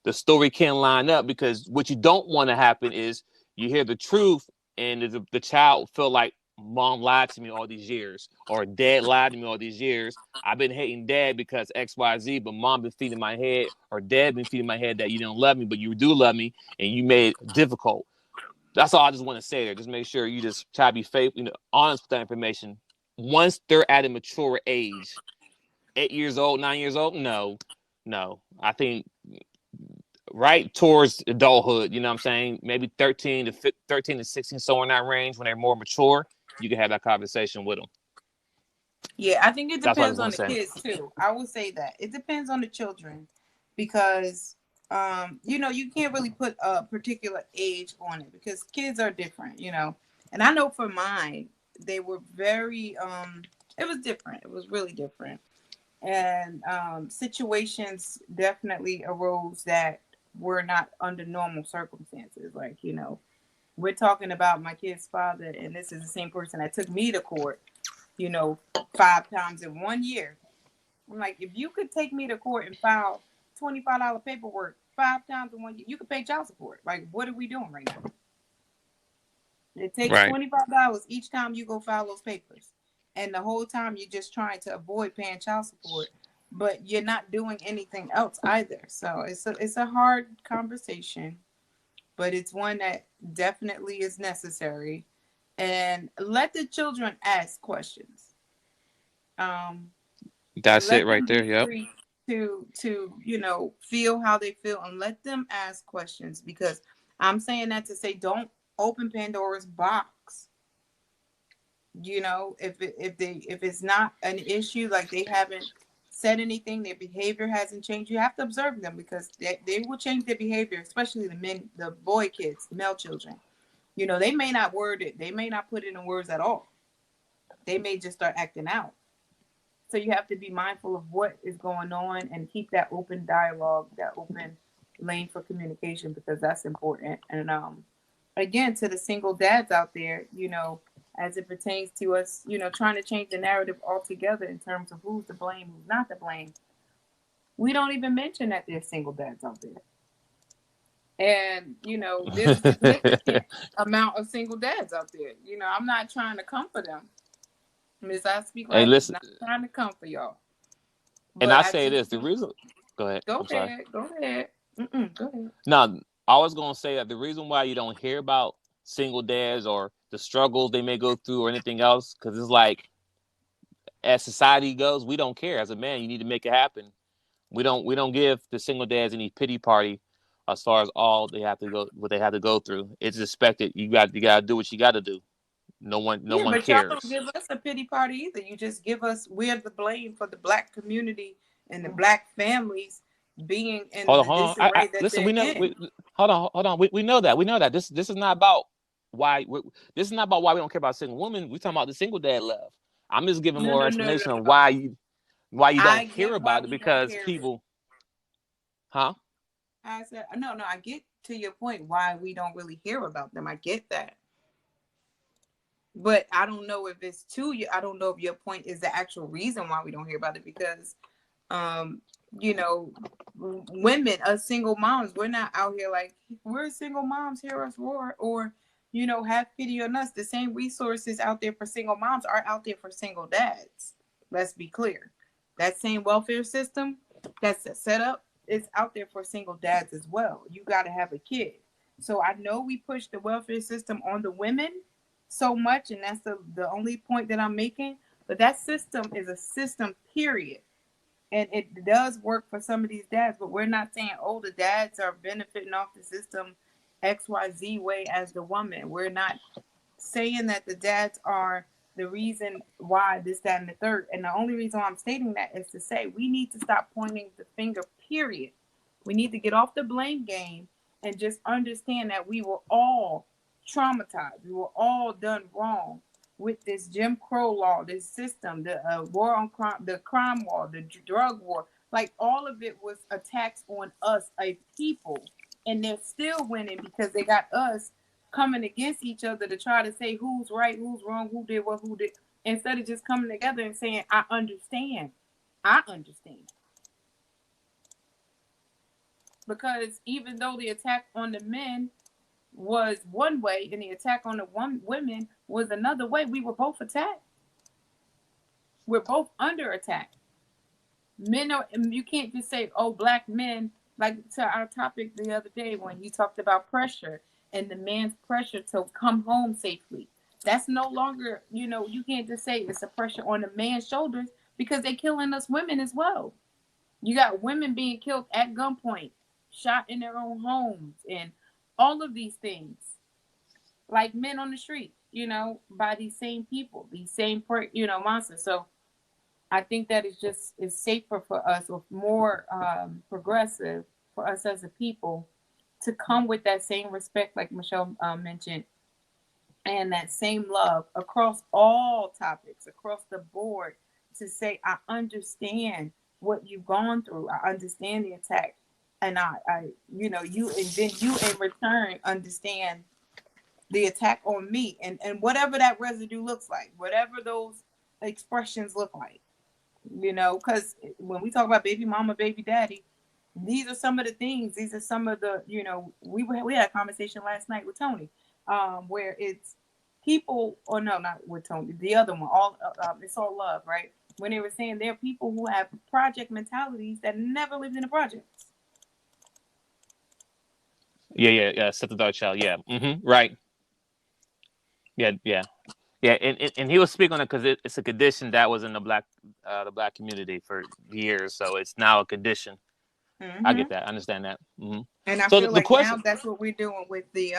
the story can line up, because what you don't want to happen is you hear the truth and the child feel like mom lied to me all these years, or dad lied to me all these years. I've been hating dad because X, Y, Z, but mom been feeding my head, or dad been feeding my head that you don't love me, but you do love me, and you made it difficult. That's all I just want to say there. Just make sure you just try to be faithful, honest with that information. Once they're at a mature age, 8 years old, 9 years old, no. I think right towards adulthood. You know what I'm saying? Maybe 13 to 16, somewhere in that range. When they're more mature, you can have that conversation with them. Yeah, I think it That's what I depends was on gonna the say. kids too. I will say that it depends on the children because you know, you can't really put a particular age on it because kids are different, you know. And I know for mine, they were very it was different. It was really different. And situations definitely arose that were not under normal circumstances. Like, you know, we're talking about my kid's father, and this is the same person that took me to court, you know, 5 times in 1 year. I'm like, if you could take me to court and file $25 paperwork 5 times in 1 year, you could pay child support. Like, what are we doing right now? It takes Right. $25 each time you go file those papers. And the whole time you're just trying to avoid paying child support, but you're not doing anything else either. So it's a hard conversation, but it's one that definitely is necessary. And let the children ask questions. That's it Let right them there. be Yep. free to you know, feel how they feel, and let them ask questions, because I'm saying that to say don't open Pandora's box. You know, if it's not an issue, like they haven't said anything, their behavior hasn't changed, you have to observe them, because they will change their behavior, especially the boy kids, the male children. You know, they may not word it, they may not put it in words at all, they may just start acting out. So you have to be mindful of what is going on and keep that open dialogue, that open lane for communication, because that's important. And again, to the single dads out there, you know, as it pertains to us, you know, trying to change the narrative altogether in terms of who's to blame, who's not to blame. We don't even mention that there's single dads out there. And, you know, there's a significant amount of single dads out there. You know, I'm not trying to comfort them. Miss, I speak Hey, like listen, not trying to comfort y'all. and But I I say just this: the reason. Go ahead. go I'm sorry. ahead, go ahead. Go ahead. No, I was gonna say that the reason why you don't hear about single dads or the struggles they may go through or anything else, because it's like, as society goes, we don't care. As a man, you need to make it happen. We don't give the single dads any pity party as far as all they have to go, what they have to go through. It's expected. You gotta do what you gotta do. No Yeah, one but y'all don't cares. give us a pity party either. You just give us, we're the blame for the black community and the black families being in the Hold on. I disarray that listen. they're We know. in. Hold on. We know that. We know that. This is not about why. This is not about why we don't care about single women. We talking about the single dad love. I'm just giving No, more no, no, no, explanation on no. why you don't I hear get why about it, we don't because hear it. people, huh? I said, no, no, I get to your point why we don't really hear about them. I get that. But I don't know if it's to you. I don't know if your point is the actual reason why we don't hear about it, because um you know, women, us single moms, we're not out here like, we're single moms, hear us roar, or you know, have pity on us. The same resources out there for single moms are out there for single dads. Let's be clear. That same welfare system that's set up is out there for single dads as well. You got to have a kid. So I know we push the welfare system on the women so much, and that's the only point that I'm making, but that system is a system, period. And it does work for some of these dads, but we're not saying, oh, the dads are benefiting off the system XYZ way as the woman. We're not saying that the dads are the reason why this, that, and the third. And the only reason why I'm stating that is to say we need to stop pointing the finger, period. We need to get off the blame game and just understand that we were all traumatized. We were all done wrong with this Jim Crow law, this system, the war on crime, the crime war, the drug war. Like, all of it was attacks on us, a people. And they're still winning because they got us coming against each other to try to say who's right, who's wrong, who did what, who did, instead of just coming together and saying, I understand. I understand. Because even though the attack on the men was one way and the attack on the women was another way, we were both attacked. We're both under attack. Men are, you can't just say, oh, black men, like to our topic the other day when you talked about pressure and the man's pressure to come home safely. That's no longer, you know, you can't just say it's a pressure on the man's shoulders, because they're killing us women as well. You got women being killed at gunpoint shot in their own homes, and all of these things, like men on the street, by these same people, these same, monsters. So I think that is safer for us, or more progressive for us as a people, to come with that same respect, like Michelle mentioned, and that same love across all topics, across the board, to say, I understand what you've gone through. I understand the attack. And you, and then you in return understand the attack on me, and whatever that residue looks like, whatever those expressions look like, because when we talk about baby mama, baby daddy, these are some of the things, these are some of the, we had a conversation last night with Tony, where it's people, or no, not with Tony, the other one, all it's all love, right? When they were saying there are people who have project mentalities that never lived in a project. Yeah. Set the dark child. Yeah. Right. Yeah. And he was speaking on it because it's a condition that was in the black community for years, so it's now a condition. I get that. I understand that. And I so feel the like question, now that's what we're doing with the,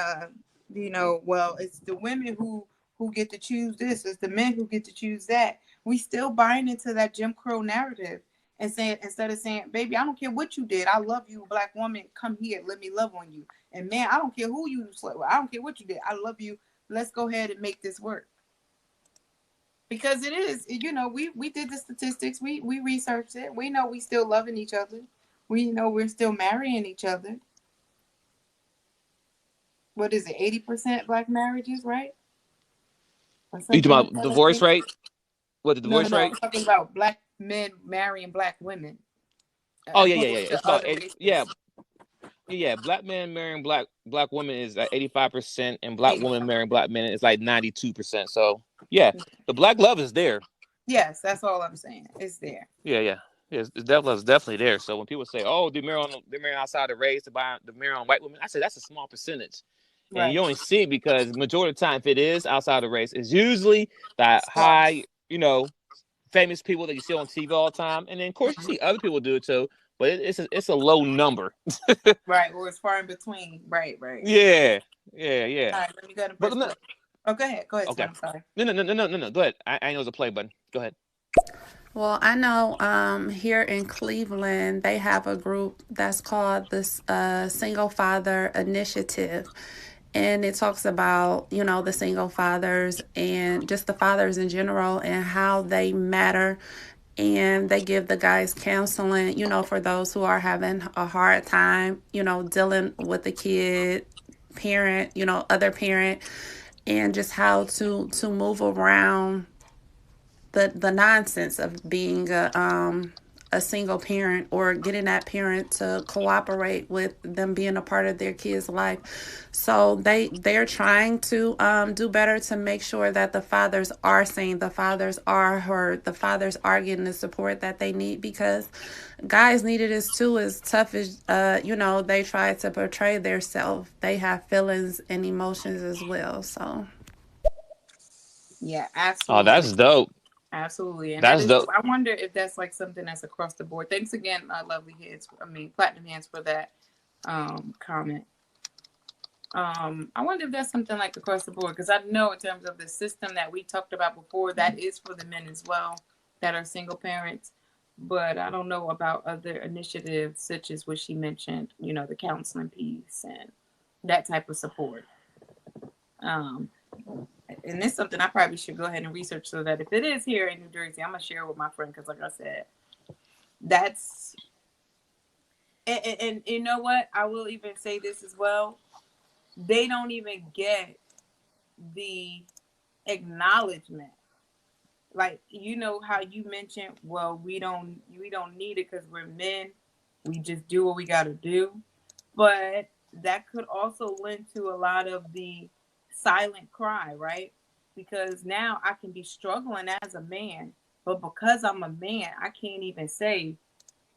well, it's the women who get to choose this, it's the men who get to choose that. We still buying into that Jim Crow narrative, and saying, instead of saying, baby, I don't care what you did, I love you, black woman, come here, let me love on you. And man, I don't care who you slept with, I don't care what you did, I love you, let's go ahead and make this work. Because it is, we did the statistics, we researched it, we know we still loving each other, we know we're still marrying each other. What is it, 80% black marriages, right? you talking about divorce rate? What, the divorce No, rate? I'm talking about black men marrying black women. Oh yeah. It's about 80, yeah. Black men marrying black women is at 85%, and black women marrying black men is like 92%. So yeah, the black love is there. Yes, that's all I'm saying. It's there. Yeah. It's definitely there. So when people say, "Oh, they're marrying outside the race to buy the marry on white women," I say that's a small percentage, and you only see it because majority of the time, if it is outside the race, it's usually that high, famous people that you see on TV all the time, and then of course you see other people do it too, but it's a low number. Right, or it's far in between. Right. Yeah. All right, let me go to first. Oh, go ahead. Okay. I'm sorry. No. Go ahead. I know there's a play button. Go ahead. Well, I know here in Cleveland, they have a group that's called this Single Father Initiative. And it talks about, the single fathers and just the fathers in general and how they matter. And they give the guys counseling, for those who are having a hard time, dealing with the kid, parent, other parent, and just how to move around the nonsense of being a single parent, or getting that parent to cooperate with them being a part of their kid's life. So they're trying to do better to make sure that the fathers are seen, the fathers are heard, the fathers are getting the support that they need, because guys needed this too. As tough as they try to portray their self, they have feelings and emotions as well. So yeah, Oh, absolutely. that's dope. Absolutely. And That's dope. I wonder if that's like something that's across the board. Thanks again, lovely heads. Platinum hands, for that comment. I wonder if that's something like across the board, because I know in terms of the system that we talked about before, that is for the men as well that are single parents. But I don't know about other initiatives such as what she mentioned, the counseling piece and that type of support. And it's something I probably should go ahead and research, so that if it is here in New Jersey, I'm going to share it with my friend, because like I said, that's, and you know what? I will even say this as well. They don't even get the acknowledgement. Like, how you mentioned, well, we don't need it because we're men. We just do what we got to do. But that could also lend to a lot of the silent cry, right? Because now I can be struggling as a man, but because I'm a man, I can't even say,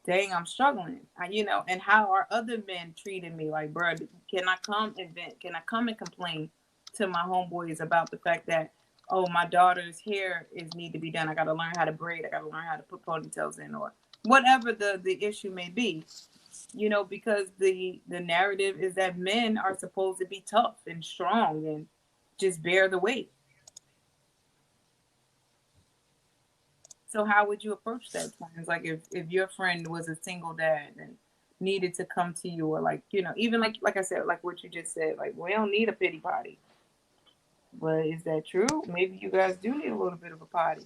dang, I'm struggling. And how are other men treating me? Like, bro, can I come and vent? Can I come and complain to my homeboys about the fact that, oh, my daughter's hair need to be done. I got to learn how to braid. I got to learn how to put ponytails in, or whatever the issue may be. You know, because the narrative is that men are supposed to be tough and strong and just bear the weight. So how would you approach that? Times like if your friend was a single dad and needed to come to you, or like, you know, even like I said, like what you just said, like we don't need a pity party. But is that true? Maybe you guys do need a little bit of a party.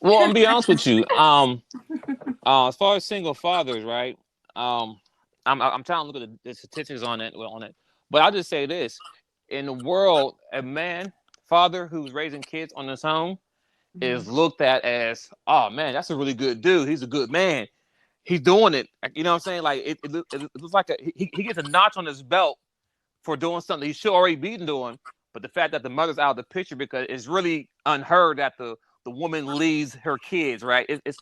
Well, I'm gonna be honest with you. As far as single fathers, right? Um, I'm trying to look at the statistics on it. But I'll just say this: in the world, a man, father who's raising kids on his own Mm-hmm. is looked at as, oh man, that's a really good dude. He's a good man. He's doing it. You know what I'm saying? Like it looks like he gets a notch on his belt for doing something he should already be doing. But the fact that the mother's out of the picture, because it's really unheard that the woman leaves her kids, right? It's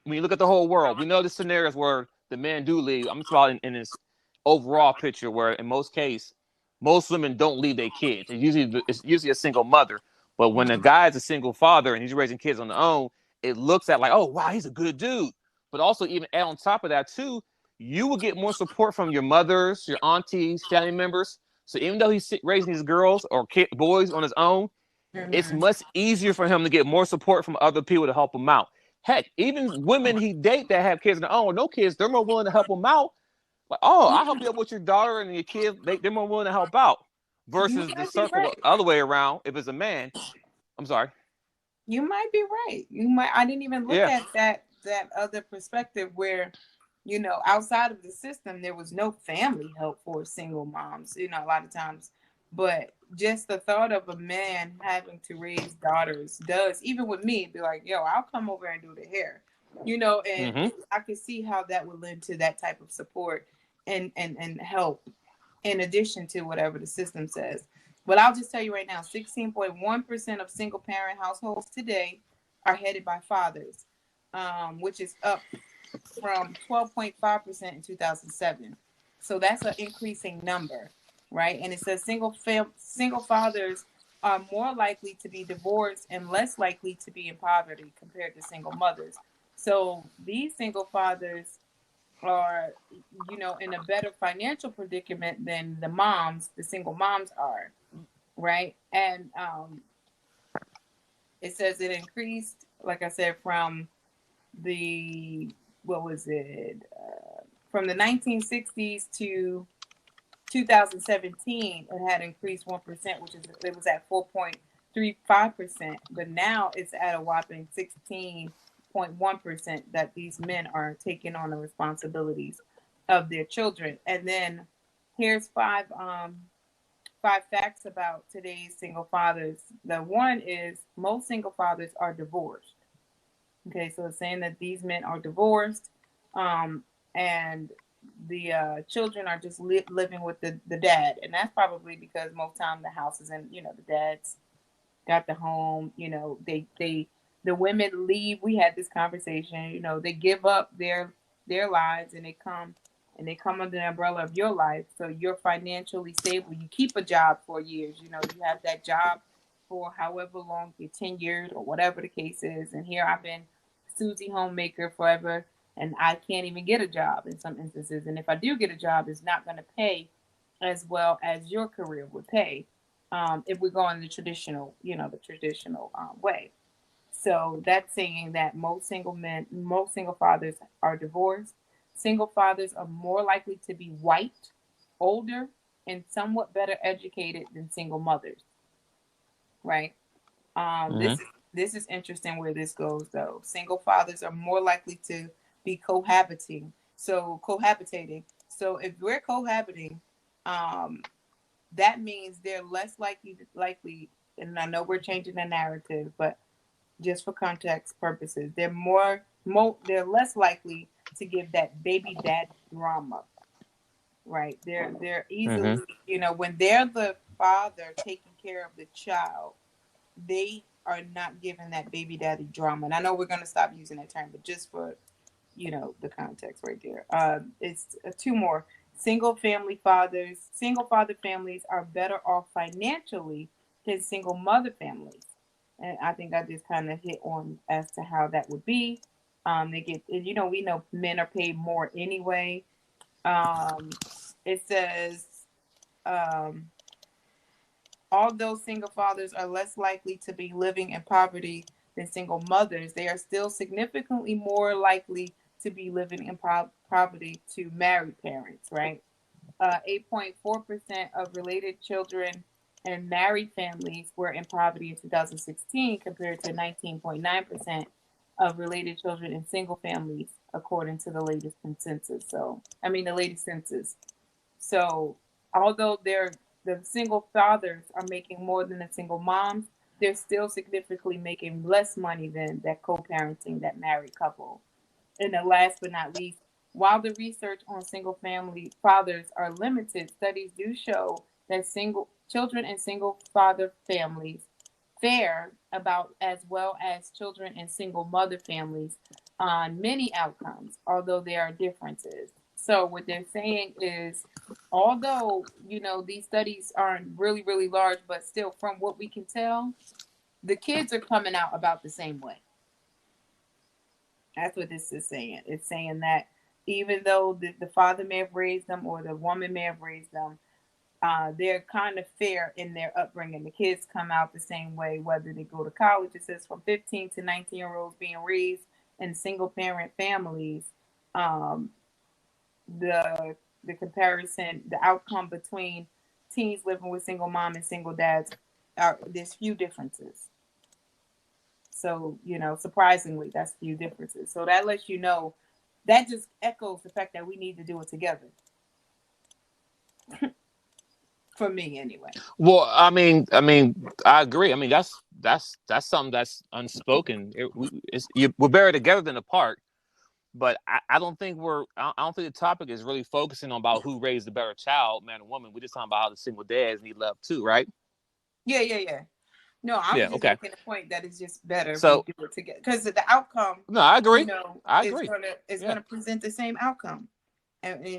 when you look at the whole world, we know the scenarios where the men do leave. I'm talking about in this overall picture where in most cases, most women don't leave their kids. It's usually a single mother. But when a guy is a single father and he's raising kids on their own, it looks at like, oh wow, he's a good dude. But also even add on top of that too, you will get more support from your mothers, your aunties, family members. So even though he's raising these girls or boys on his own, it's Mm-hmm. much easier for him to get more support from other people to help him out. Heck, even women he date that have kids of their own, no kids, they're more willing to help him out. Like, oh, I'll help you out with your daughter and your kid. They're more willing to help out. You Versus the might be circle the right. other way around. If it's a man, I'm sorry. You might be right. You might. I didn't even look Yeah. at that other perspective where, you know, outside of the system, there was no family help for single moms. You know, a lot of times, but just the thought of a man having to raise daughters does, even with me, be like, yo, I'll come over and do the hair. You know, and Mm-hmm. I could see how that would lend to that type of support and help in addition to whatever the system says. But I'll just tell you right now, 16.1% of single parent households today are headed by fathers, which is up from 12.5% in 2007. So that's an increasing number, right? And it says single fathers are more likely to be divorced and less likely to be in poverty compared to single mothers. So these single fathers are, you know, in a better financial predicament than the single moms are, right? And it says it increased, like I said, from the what was it? From the 1960s to 2017, it had increased 1%, which is it was at 4.35%, but now it's at a whopping 16.1% that these men are taking on the responsibilities of their children. And then here's five facts about today's single fathers. The one is most single fathers are divorced. Okay, so it's saying that these men are divorced, and the children are just living with the dad, and that's probably because most time the house is in, you know, the dad's got the home. You know, the women leave. We had this conversation. You know, they give up their lives and they come under the umbrella of your life. So you're financially stable. You keep a job for years. You know, you have that job for however long you're tenured or whatever the case is. And here I've been Susie homemaker forever, and I can't even get a job in some instances. And if I do get a job, it's not going to pay as well as your career would pay, if we go in the traditional, you know, the traditional way. So that's saying that most single fathers are divorced. Single fathers are more likely to be white, older, and somewhat better educated than single mothers. Right. Um, Mm-hmm. this is this is interesting where this goes though. Single fathers are more likely to be cohabiting. So cohabitating. So if we're cohabiting, um, that means they're less likely. And I know we're changing the narrative, but just for context purposes, they're less likely to give that baby dad drama, right? They're Mm-hmm. easily, you know, when they're the father taking care of the child, they are not giving that baby daddy drama. And I know we're gonna stop using that term, but just for, you know, the context right there. It's two more. Single father families are better off financially than single mother families. And I think I just kind of hit on as to how that would be. They get, we know men are paid more anyway. It says, um, although single fathers are less likely to be living in poverty than single mothers, they are still significantly more likely to be living in poverty to married parents, right? 8.4% of related children in married families were in poverty in 2016 compared to 19.9% of related children in single families, according to the latest census. The latest census. So, although the single fathers are making more than the single moms, they're still significantly making less money than that co-parenting, that married couple. And then last but not least, while the research on single family fathers are limited, studies do show that single children in single father families fare about as well as children in single mother families on many outcomes, although there are differences. So what they're saying is, although these studies aren't really really large, but still from what we can tell, the kids are coming out about the same way. That's what this is saying. It's saying that even though the father may have raised them or the woman may have raised them, they're kind of fair in their upbringing. The kids come out the same way, whether they go to college. It says from 15 to 19-year-olds being raised in single parent families, the comparison, the outcome between teens living with single mom and single dads, there's few differences. So, surprisingly, that's few differences. So that lets you know, that just echoes the fact that we need to do it together. For me, anyway. Well, I agree. That's something that's unspoken. We're better together than apart. But I don't think I don't think the topic is really focusing on about who raised the better child, man or woman. We're just talking about how the single dads need love too, right? Yeah. No, I was just making a point that it's just better if we do it together, because the outcome. No, I agree. Is gonna present the same outcome.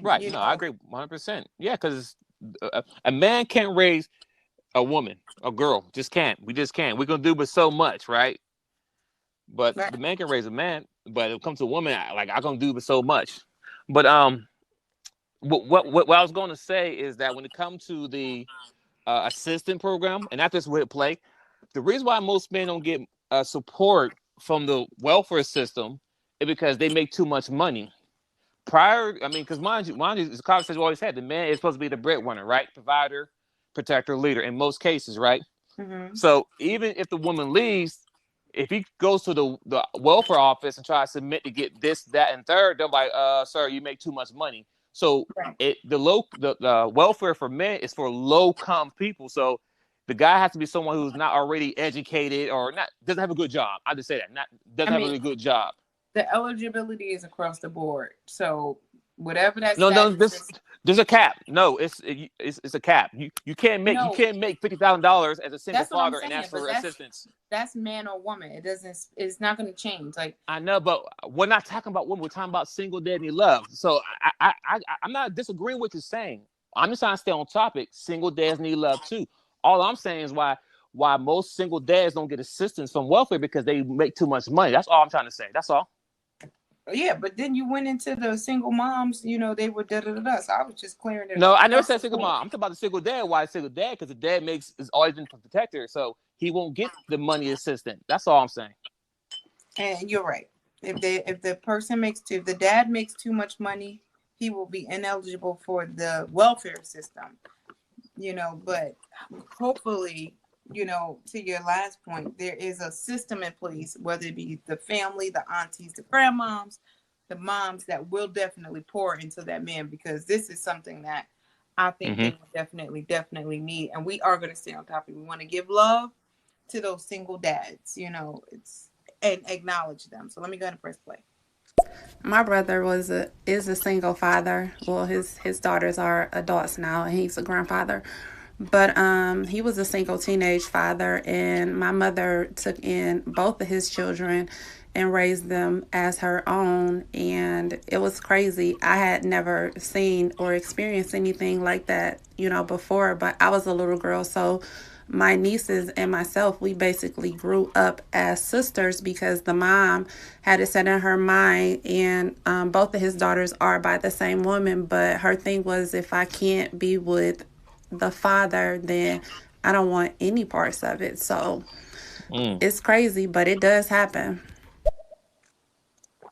Right. No, I agree 100%. Yeah, because a man can't raise a woman, a girl, just can't. We just can't. We're gonna do but so much, right? But the man can raise a man, but when it comes to a woman, I can do but so much. But what I was going to say is that when it comes to the assistant program, and not this with play, the reason why most men don't get support from the welfare system is because they make too much money. Because mind you, the conversation we always had, the man is supposed to be the breadwinner, right? Provider, protector, leader in most cases, right? Mm-hmm. So even if the woman leaves, if he goes to the welfare office and tries to submit to get this, that, and third, they're like, sir, you make too much money. So the welfare for men is for low-income people. So the guy has to be someone who's not already educated or doesn't have a good job. I just say that, doesn't have a really good job. The eligibility is across the board. So whatever that there's a cap. No, it's a cap. You can't make $50,000 as a single father and ask for assistance. That's man or woman. It's not going to change. Like, I know, but we're not talking about women. We're talking about single dad need love. So I'm not disagreeing with what you're saying. I'm just trying to stay on topic. Single dads need love too. All I'm saying is why most single dads don't get assistance from welfare, because they make too much money. That's all I'm trying to say. That's all. Yeah, but then you went into the single moms, they were da-da-da-da. So I was just clearing it up. No, I never said single mom. I'm talking about the single dad. Why single dad? Because the dad is always been protector, so he won't get the money assistant. That's all I'm saying. And you're right. If the dad makes too much money, he will be ineligible for the welfare system. But hopefully, to your last point, there is a system in place, whether it be the family, the aunties, the grandmoms, the moms, that will definitely pour into that man, because this is something that I think they will definitely need. And we are going to stay on topic. We want to give love to those single dads, and acknowledge them. So let me go ahead and press play. My brother is a single father. Well, his daughters are adults now, and he's a grandfather. But he was a single teenage father, and my mother took in both of his children and raised them as her own, and it was crazy. I had never seen or experienced anything like that, before, but I was a little girl, so my nieces and myself, we basically grew up as sisters because the mom had it set in her mind, and both of his daughters are by the same woman. But her thing was, if I can't be with the father, then I don't want any parts of it. So it's crazy, but it does happen.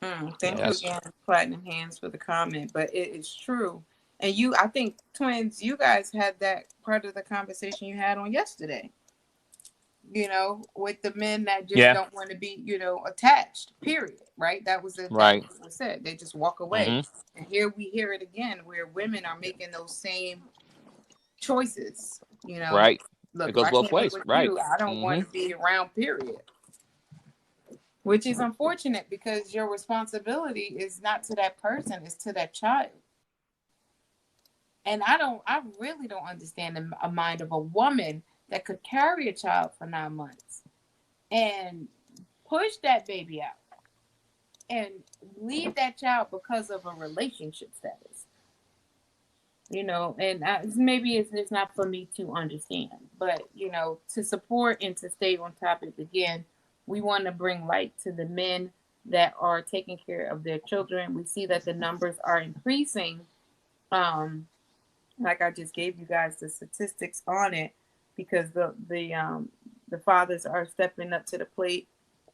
Thank Yeah, you that's again, Platinum Hands, for the comment. But it is true. And you, I think, twins, you guys had that part of the conversation you had on yesterday, with the men that just yeah, don't want to be, attached, period. Right? That was exactly right. what was said. They just walk away. Mm-hmm. And here we hear it again where women are making those same choices. Right. It Look, if goes I both can't be ways. with Right. you, I don't want Mm-hmm. to be around, period. Which is unfortunate because your responsibility is not to that person, it's to that child. And I really don't understand a mind of a woman that could carry a child for 9 months and push that baby out and leave that child because of a relationship status. And maybe it's not for me to understand, but to support and to stay on topic again, we want to bring light to the men that are taking care of their children. We see that the numbers are increasing. Like I just gave you guys the statistics on it, because the fathers are stepping up to the plate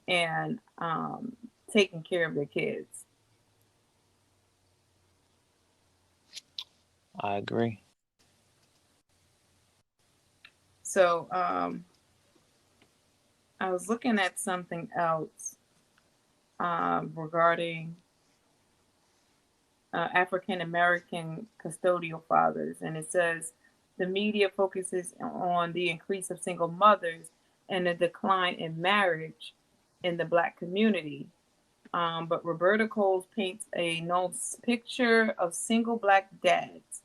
and taking care of their kids. I agree. So I was looking at something else regarding African American custodial fathers, and it says the media focuses on the increase of single mothers and the decline in marriage in the Black community. But Roberta Coles paints a nuanced picture of single Black dads.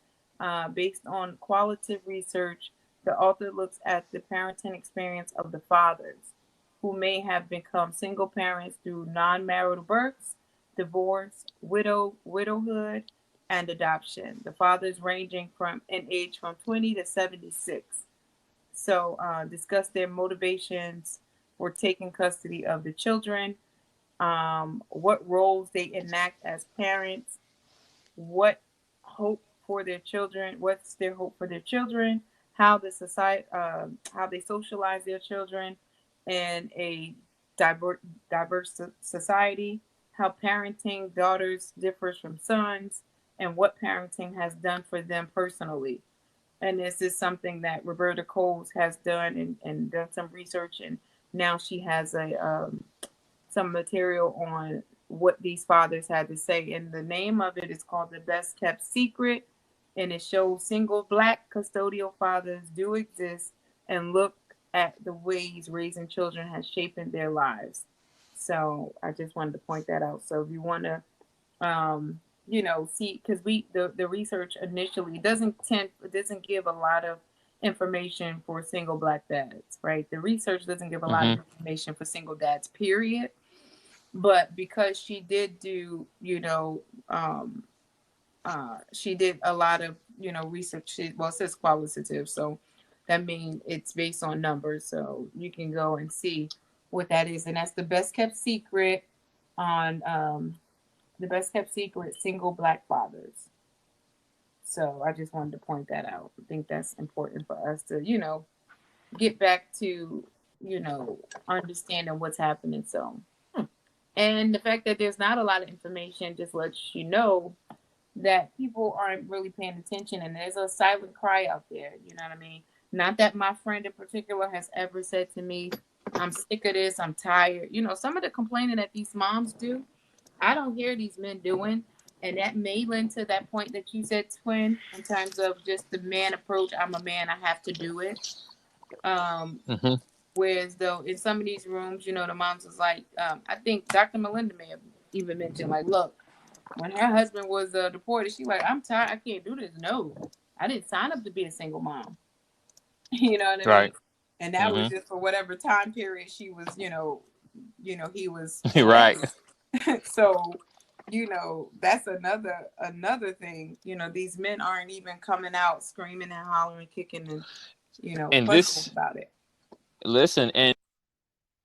Based on qualitative research, the author looks at the parenting experience of the fathers who may have become single parents through non-marital births, divorce, widowhood, and adoption. The fathers ranging from in age from 20 to 76. So discuss their motivations for taking custody of the children, what roles they enact as parents, what hope for their children, what's their hope for their children, how the society, how they socialize their children in a diverse society, how parenting daughters differs from sons, and what parenting has done for them personally. And this is something that Roberta Coles has done and done some research, and now she has some material on what these fathers had to say. And the name of it is called The Best Kept Secret. And it shows single Black custodial fathers do exist and look at the ways raising children has shaped their lives. So I just wanted to point that out. So if you want to, see, because the research initially doesn't give a lot of information for single Black dads, right? The research doesn't give a lot of Mm-hmm. information for single dads, period. But because she did do, she did a lot of, research. It says qualitative, so that means it's based on numbers. So you can go and see what that is, and that's the best kept secret on the best kept secret single Black fathers. So I just wanted to point that out. I think that's important for us to, get back to, understanding what's happening. So. And the fact that there's not a lot of information just lets you know that people aren't really paying attention, and there's a silent cry out there. You know what I mean? Not that my friend in particular has ever said to me, I'm sick of this, I'm tired. Some of the complaining that these moms do, I don't hear these men doing. And that may lend to that point that you said, Twin, in terms of just the man approach. I'm a man, I have to do it. Um, Mm-hmm. Whereas though in some of these rooms, the moms was like, I think Dr. Melinda may have even mentioned, like, look, when her husband was deported, she like, I'm tired, I can't do this. No, I didn't sign up to be a single mom. You know what I mean? Right. And that was Mm-hmm. just for whatever time period she was, he was Right. away. So, that's another thing. These men aren't even coming out screaming and hollering, kicking and And puzzled about it. Listen, and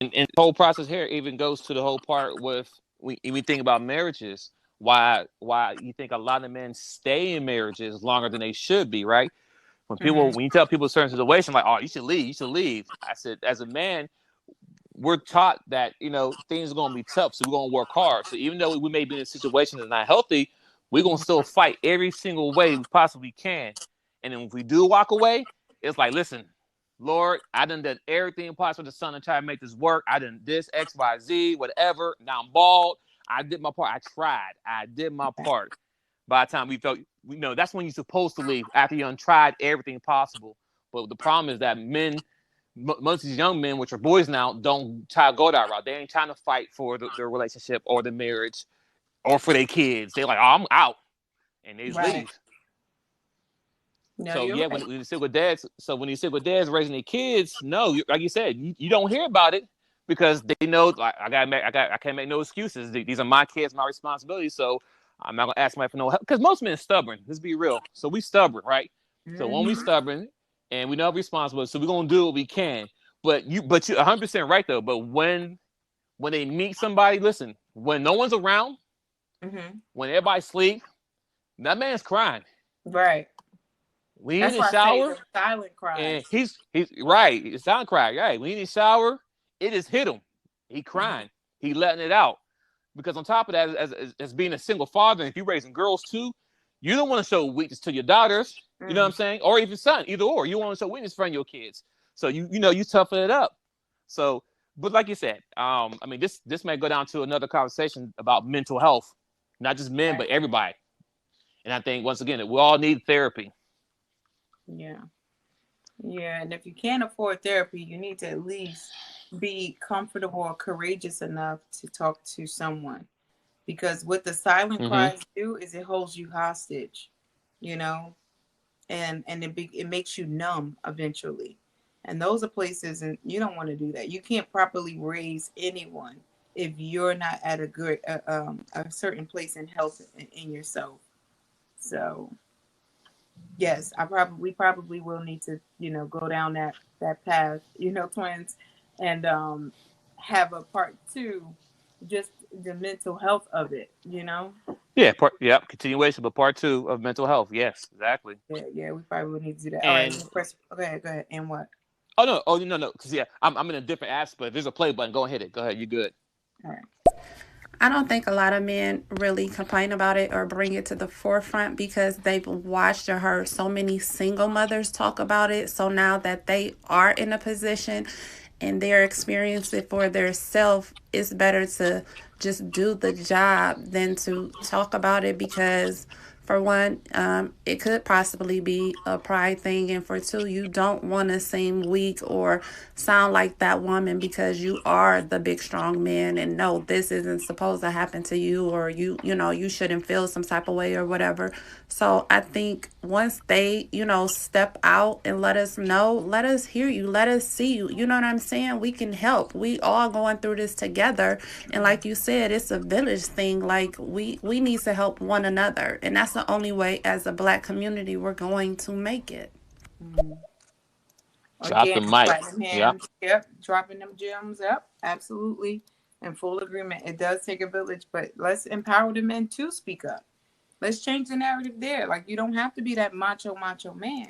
the whole process here even goes to the whole part with we think about marriages. Why you think a lot of men stay in marriages longer than they should be, right? When you tell people a certain situation, like, oh, you should leave. I said, as a man, we're taught that things are gonna be tough, so we're gonna work hard. So even though we may be in a situation that's not healthy, we're gonna still fight every single way we possibly can. And then if we do walk away, it's like, listen, Lord, I done everything possible to son and try to make this work. I done this X, Y, Z, whatever. Now I'm bald. I did my part. I tried. I did my part. By the time we felt, that's when you're supposed to leave, after you tried everything possible. But the problem is that men, most of these young men, which are boys now, don't try to go that route. They ain't trying to fight for their relationship or the marriage or for their kids. They're like, oh, I'm out. And they just leave. No, So yeah, right. when you sit with dads, raising their kids, no, like you said, you don't hear about it because they know, like, I can't make no excuses. These are my kids, my responsibility. So I'm not gonna ask somebody for no help, because most men are stubborn. Let's be real. So we stubborn, right? So when we stubborn and we know we're responsible, so we're gonna do what we can. But you're 100% right though. But when they meet somebody, listen, when no one's around, when everybody sleep, that man's crying. Right. When he's in the shower, silent cry. And he's right. It's silent cry, right? When he's in the shower, it just hit him. He crying. He letting it out. Because on top of that, as being a single father, and if you're raising girls too, you don't want to show weakness to your daughters. You know what I'm saying? Or even son, either or. You want to show weakness in front of your kids. So you toughen it up. So, but like you said, I mean, this may go down to another conversation about mental health, not just men, but everybody. And I think once again that we all need therapy. Yeah. And if you can't afford therapy, you need to at least be comfortable or courageous enough to talk to someone, because what the silent cries do is it holds you hostage, and it makes you numb eventually. And those are places, and you don't want to do that. You can't properly raise anyone if you're not at a good, a certain place in health in yourself. So. Yes, we probably will need to, go down that path, twins, and have a part 2, just the mental health of it, Yeah, continuation, but part 2 of mental health. Yes, exactly. Yeah, we probably would need to do that. And, all right, go ahead. And what? Oh no, because I'm in a different aspect. If there's a play button, go ahead. You're good. All right. I don't think a lot of men really complain about it or bring it to the forefront because they've watched or heard so many single mothers talk about it. So now that they are in a position and they're experiencing it for themselves, it's better to just do the job than to talk about it, because for one, it could possibly be a pride thing, and for two, you don't want to seem weak or sound like that woman because you are the big strong man, and no, this isn't supposed to happen to you, or you shouldn't feel some type of way or whatever. So I think once they step out and let us know, let us hear you, let us see you, you know what I'm saying, we can help. We all going through this together, and like you said, it's a village thing. Like we need to help one another, and that's the only way as a Black community we're going to make it. Drop the mic. Yep, dropping them gems up. Absolutely. In full agreement. It does take a village, but let's empower the men to speak up. Let's change the narrative there. Like, you don't have to be that macho man.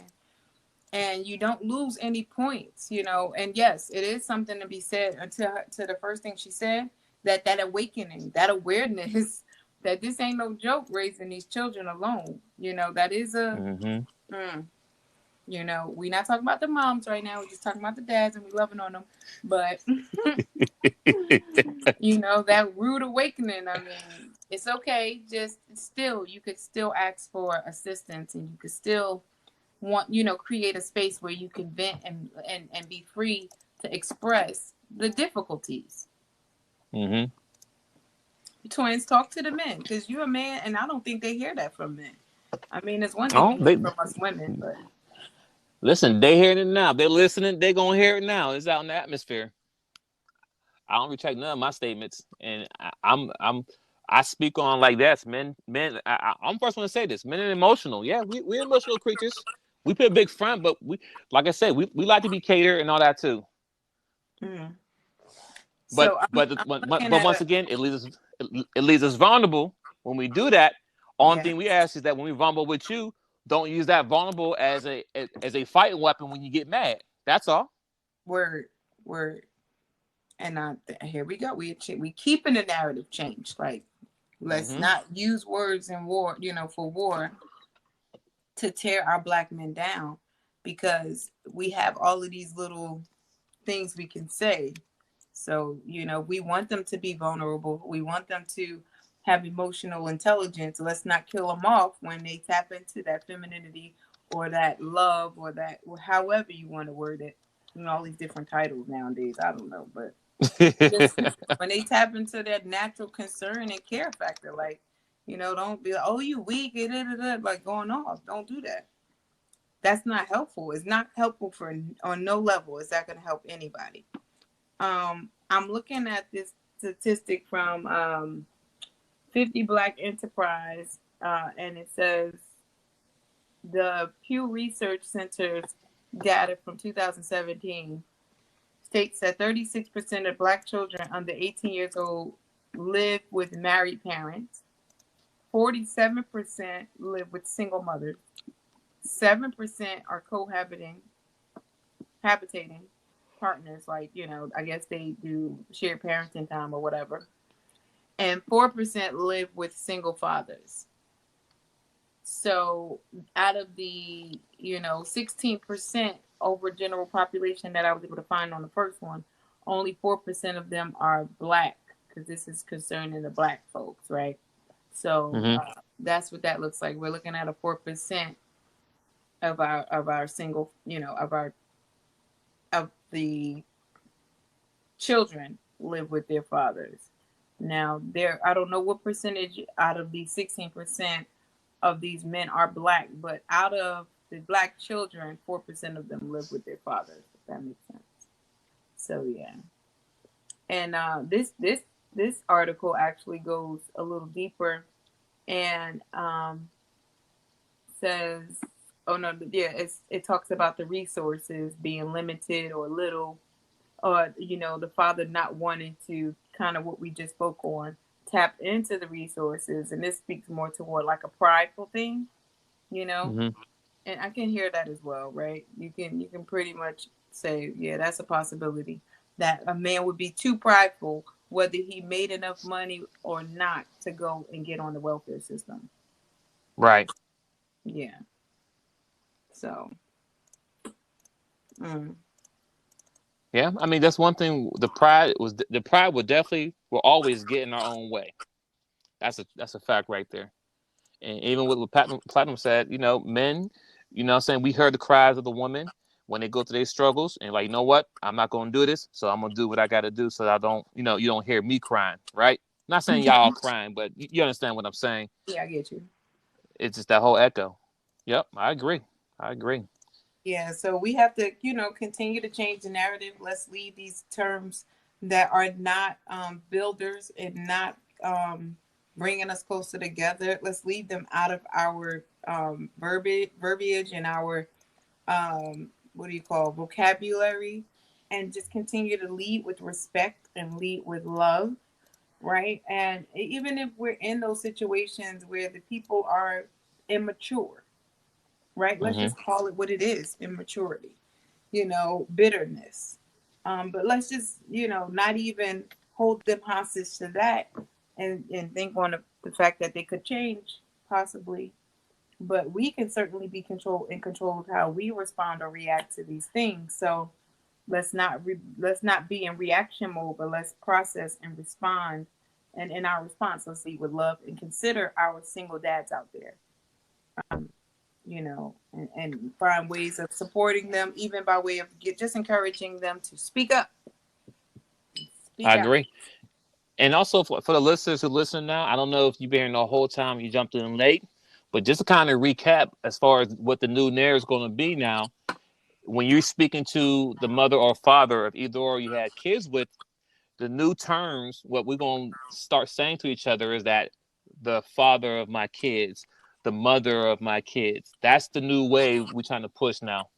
And you don't lose any points, And yes, it is something to be said to the first thing she said, that awakening, that awareness that this ain't no joke, raising these children alone. That is a, we're not talking about the moms right now. We're just talking about the dads, and we're loving on them. But, that rude awakening, I mean, it's okay. Just still, you could still ask for assistance, and you could still create a space where you can vent and be free to express the difficulties. Twins, talk to the men, because you're a man, and I don't think they hear that from men. I mean, it's one thing from us women, but listen, they hearing it now. They're listening. They're gonna hear it now. It's out in the atmosphere. I don't retract none of my statements, and I speak on like that. Men. I'm first one to say this. Men are emotional. Yeah, we're emotional creatures. We put a big front, but we, like I said, we like to be catered and all that too. Mm. But So but I'm but, looking but at once again, it leaves us vulnerable when we do that. Only yeah, thing we ask is that when we vulnerable with you, don't use that vulnerable as a fighting weapon when you get mad. That's all. word, word. And here we go. We keeping the narrative changed. Like, let's Mm-hmm. not use words in war, for war to tear our black men down, because we have all of these little things we can say. So, we want them to be vulnerable. We want them to have emotional intelligence. Let's not kill them off when they tap into that femininity or that love or that, however you want to word it. All these different titles nowadays. I don't know, but just when they tap into that natural concern and care factor, like, don't be like, oh, you weak, like going off. Don't do that. That's not helpful. It's not helpful on no level. Is that going to help anybody? I'm looking at this statistic from 50 Black Enterprise, and it says the Pew Research Center's data from 2017 states that 36% of Black children under 18 years old live with married parents. 47% live with single mothers. 7% are habitating partners, like, I guess they do shared parenting time or whatever. And 4% live with single fathers. So out of the, 16% over general population that I was able to find on the first one, only 4% of them are Black, because this is concerning the Black folks, right? So Mm-hmm. that's what that looks like. We're looking at a 4% of our single, of the children live with their fathers. Now, I don't know what percentage out of the 16% of these men are Black, but out of the Black children, 4% of them live with their fathers, if that makes sense. So yeah. And this article actually goes a little deeper and says, oh no, yeah, it talks about the resources being limited or little, or the father not wanting to, kind of what we just spoke on, tap into the resources. And this speaks more toward like a prideful thing, Mm-hmm. and I can hear that as well, right? You can pretty much say, yeah, that's a possibility, that a man would be too prideful, whether he made enough money or not, to go and get on the welfare system. Right. Yeah. So mm. Yeah. I mean, that's one thing. The pride will always get in our own way. That's a fact right there. And even with what Platinum said, men, what I'm saying, we heard the cries of the women when they go through their struggles, and like, you know what, I'm not gonna do this, so I'm gonna do what I gotta do so that I don't, you don't hear me crying, right? I'm not saying y'all crying, but you understand what I'm saying. Yeah, I get you. It's just that whole echo. Yep, I agree. I agree. Yeah, so we have to, continue to change the narrative. Let's leave these terms that are not builders and not bringing us closer together. Let's leave them out of our verbiage and our what do you call, vocabulary, and just continue to lead with respect and lead with love, right? And even if we're in those situations where the people are immature, right? Let's Mm-hmm. just call it what it is: immaturity, bitterness. But let's just, not even hold them hostage to that, and think on the fact that they could change, possibly. But we can certainly be in control of how we respond or react to these things. So let's not be in reaction mode, but let's process and respond. And in our response, let's lead with love and consider our single dads out there. Um, and find ways of supporting them, even by way of just encouraging them to speak up, I speak out. agree. And also for the listeners who listen now, I don't know if you've been here the whole time, you jumped in late, but just to kind of recap as far as what the new narrative is going to be now, when you're speaking to the mother or father of either or you had kids with, the new terms, what we're going to start saying to each other is that the father of my kids, the mother of my kids. That's the new wave we're trying to push now.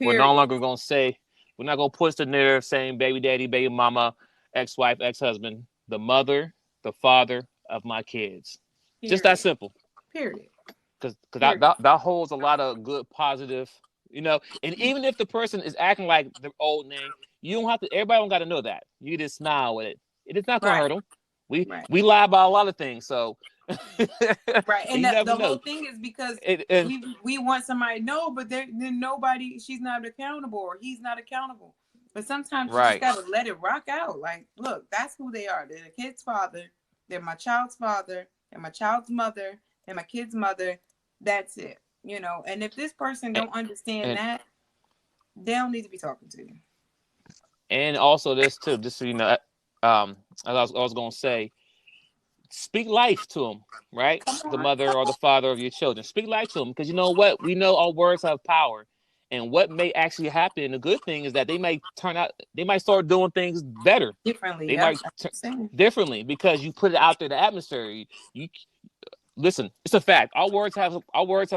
We're no Period. longer going to say, we're not going to push the narrative saying baby daddy, baby mama, ex-wife, ex-husband, the mother, the father of my kids. Just that Period. simple. Period. Because Period. that holds a lot of good, positive, and even if the person is acting like the old name, you don't have to, everybody don't got to know that. You just smile with it. It is not going to hurt Right. them. Right. We lie about a lot of things, so Right. And you never the whole know. thing is because And we want somebody to know, but then nobody, she's not accountable or he's not accountable. But sometimes you just right, gotta let it rock out. Like, look, that's who they are. They're the kid's father, they're my child's father, they're my child's mother, they're my kid's mother. That's it. And if this person and don't understand and, that, they don't need to be talking to you. and also this too, just so you know, as I was going to say, speak life to them, right? Come The on. mother or the father of your children. Speak life to them, because you know what? We know our words have power. And what may actually happen, the good thing is that they might start doing things better. Differently, They yep. might That's what I'm saying. differently because you put it out there, the atmosphere. You listen. It's a fact. Our words have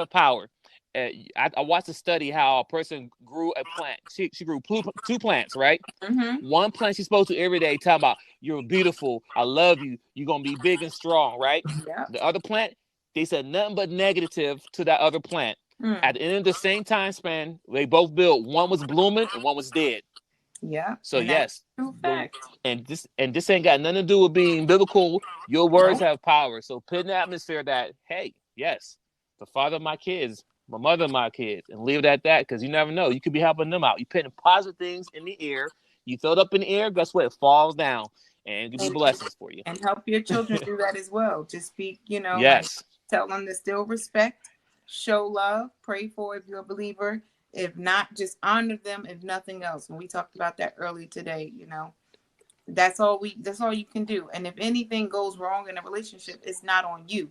power. I watched a study how a person grew a plant. She grew two plants, right? Mm-hmm. One plant she's supposed to every day talk about you're beautiful, I love you, you're gonna be big and strong, right? Yep. The other plant, they said nothing but negative to that other plant. Mm. At the end of the same time span, they both built. One was blooming and one was dead. Yeah. So And that's yes, a true the fact. and this ain't got nothing to do with being biblical. Your words Nope. have power. So put in the atmosphere that, hey, yes, the father of my kids, my mother of my kids, and leave it at that, because you never know. You could be helping them out. You putting positive things in the air. You throw it up in the air, guess what? It falls down, and it could be And, blessings for you. and help your children do that as well. Just speak, like Yes. tell them to still respect, show love, pray for if you're a believer. If not, just honor them if nothing else. And we talked about that early today, that's all you can do. And if anything goes wrong in a relationship, it's not on you.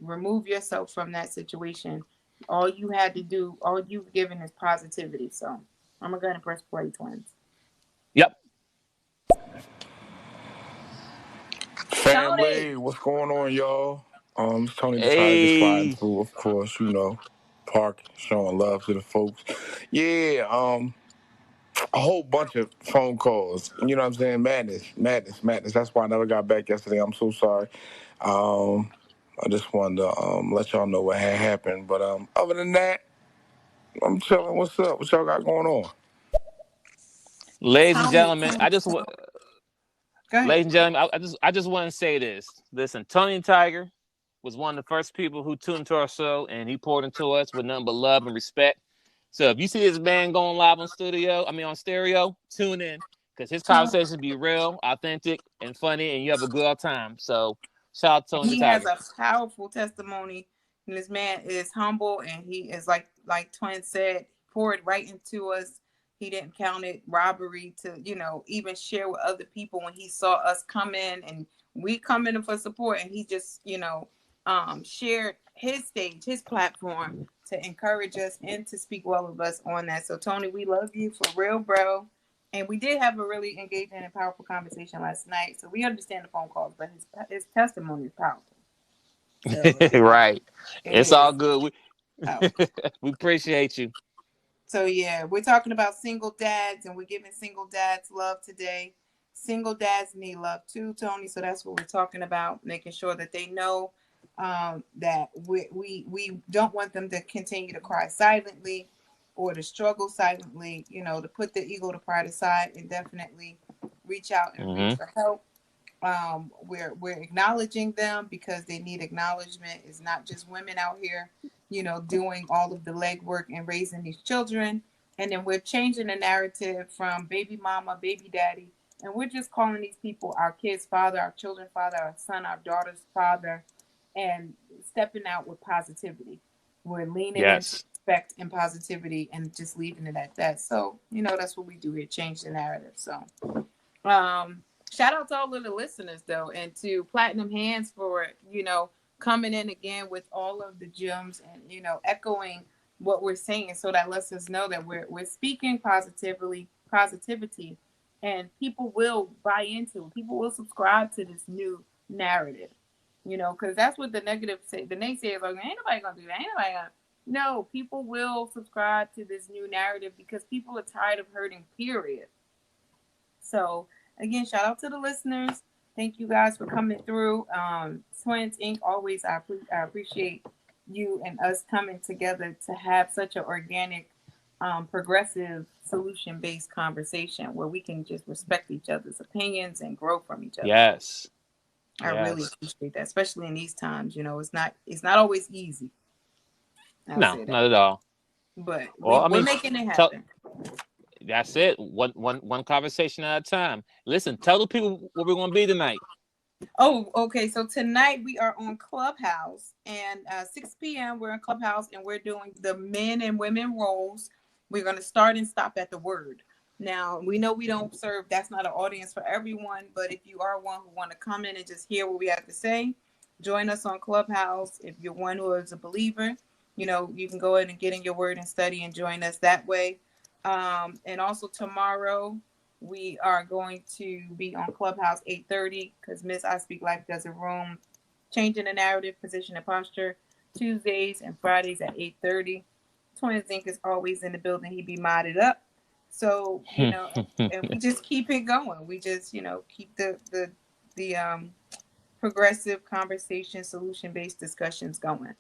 Remove yourself from that situation. All you had to do, all you've given is positivity. So I'm gonna press play, twins. Yep. Tony. Family, what's going on, y'all? Tony decided to slide Hey. through, of course, park, showing love to the folks. Yeah, a whole bunch of phone calls. You know what I'm saying? Madness, madness, madness. That's why I never got back yesterday. I'm so sorry. Um, I just wanted to let y'all know what had happened. But other than that, I'm chilling. What's up? What y'all got going on? Ladies and Tony. gentlemen, Go ahead. ladies and gentlemen, I just want to say this. Listen, Tony and Tiger was one of the first people who tuned to our show, and he poured into us with nothing but love and respect. So if you see this man going live on on stereo, tune in, because his conversations be real, authentic, and funny, and you have a good time. So shout out to Tony the He has Tiger. a powerful testimony, and this man is humble, and he is like Twin said, poured right into us. He didn't count it robbery to even share with other people when he saw us come in, and we come in for support, and he just shared his stage, his platform to encourage us and to speak well of us on that. So Tony, we love you for real, bro. And we did have a really engaging and powerful conversation last night. So we understand the phone calls, but his testimony is powerful. So Right. it It's is all good. powerful. We appreciate you. So yeah, we're talking about single dads, and we're giving single dads love today. Single dads need love too, Tony. So that's what we're talking about, making sure that they know that we don't want them to continue to cry silently or to struggle silently. To put the ego, to pride aside, and definitely reach out and reach Hmm. for help. We're acknowledging them because they need acknowledgement. It's not just women out here, doing all of the legwork and raising these children. And then we're changing the narrative from baby mama, baby daddy, and we're just calling these people our kids' father, our children's father, our son, our daughter's father, and stepping out with positivity. We're leaning into Yes. respect and positivity and just leaving it at that. So, that's what we do here, change the narrative. So, shout out to all of the listeners though, and to Platinum Hands for coming in again with all of the gems and echoing what we're saying, so that lets us know that we're speaking positivity, and people will buy into it. People will subscribe to this new narrative. You know, because that's what the negative say. The naysayers are, ain't nobody gonna do that. Ain't nobody gonna. No, people will subscribe to this new narrative because people are tired of hurting. Period. So again, shout out to the listeners. Thank you guys for coming through. Twinsinc, always I appreciate you and us coming together to have such an organic, progressive, solution-based conversation where we can just respect each other's opinions and grow from each other. Yes. I really appreciate that, especially in these times. You know, it's not always easy. No, not at all. But well, we're making it happen. That's it. One conversation at a time. Listen, tell the people what we're going to be tonight. Oh, okay. So tonight we are on Clubhouse, and 6 p.m. we're in Clubhouse, and we're doing the men and women roles. We're going to start and stop at the word. Now, we know we don't serve, that's not an audience for everyone, but if you are one who want to come in and just hear what we have to say, join us on Clubhouse. If you're one who is a believer, you know, you can go ahead and get in your word and study and join us that way. And also tomorrow, we are going to be on Clubhouse 8:30 because Miss I Speak Life does a room changing the narrative, position, and posture Tuesdays and Fridays at 8:30. Twinsinc is always in the building. He be modded up. So, you know, and we just keep it going. We just, you know, keep the progressive conversation, solution-based discussions going.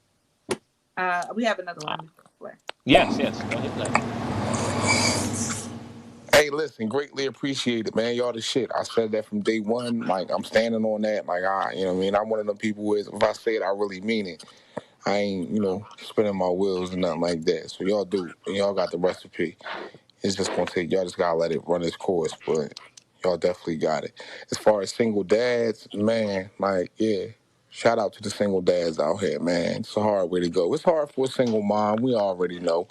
We have another one. Yes. Go ahead, play. Hey, listen, greatly appreciated, man. Y'all the shit. I said that from day one. Like, I'm standing on that. Like, you know what I mean? I'm one of them people who is, if I say it, I really mean it. I ain't, you know, spinning my wheels and nothing like that. So y'all do. And y'all got the recipe. It's just going to take, y'all just got to let it run its course. But y'all definitely got it. As far as single dads, man, like, yeah. Shout out to the single dads out here, man. It's a hard way to go. It's hard for a single mom. We already know.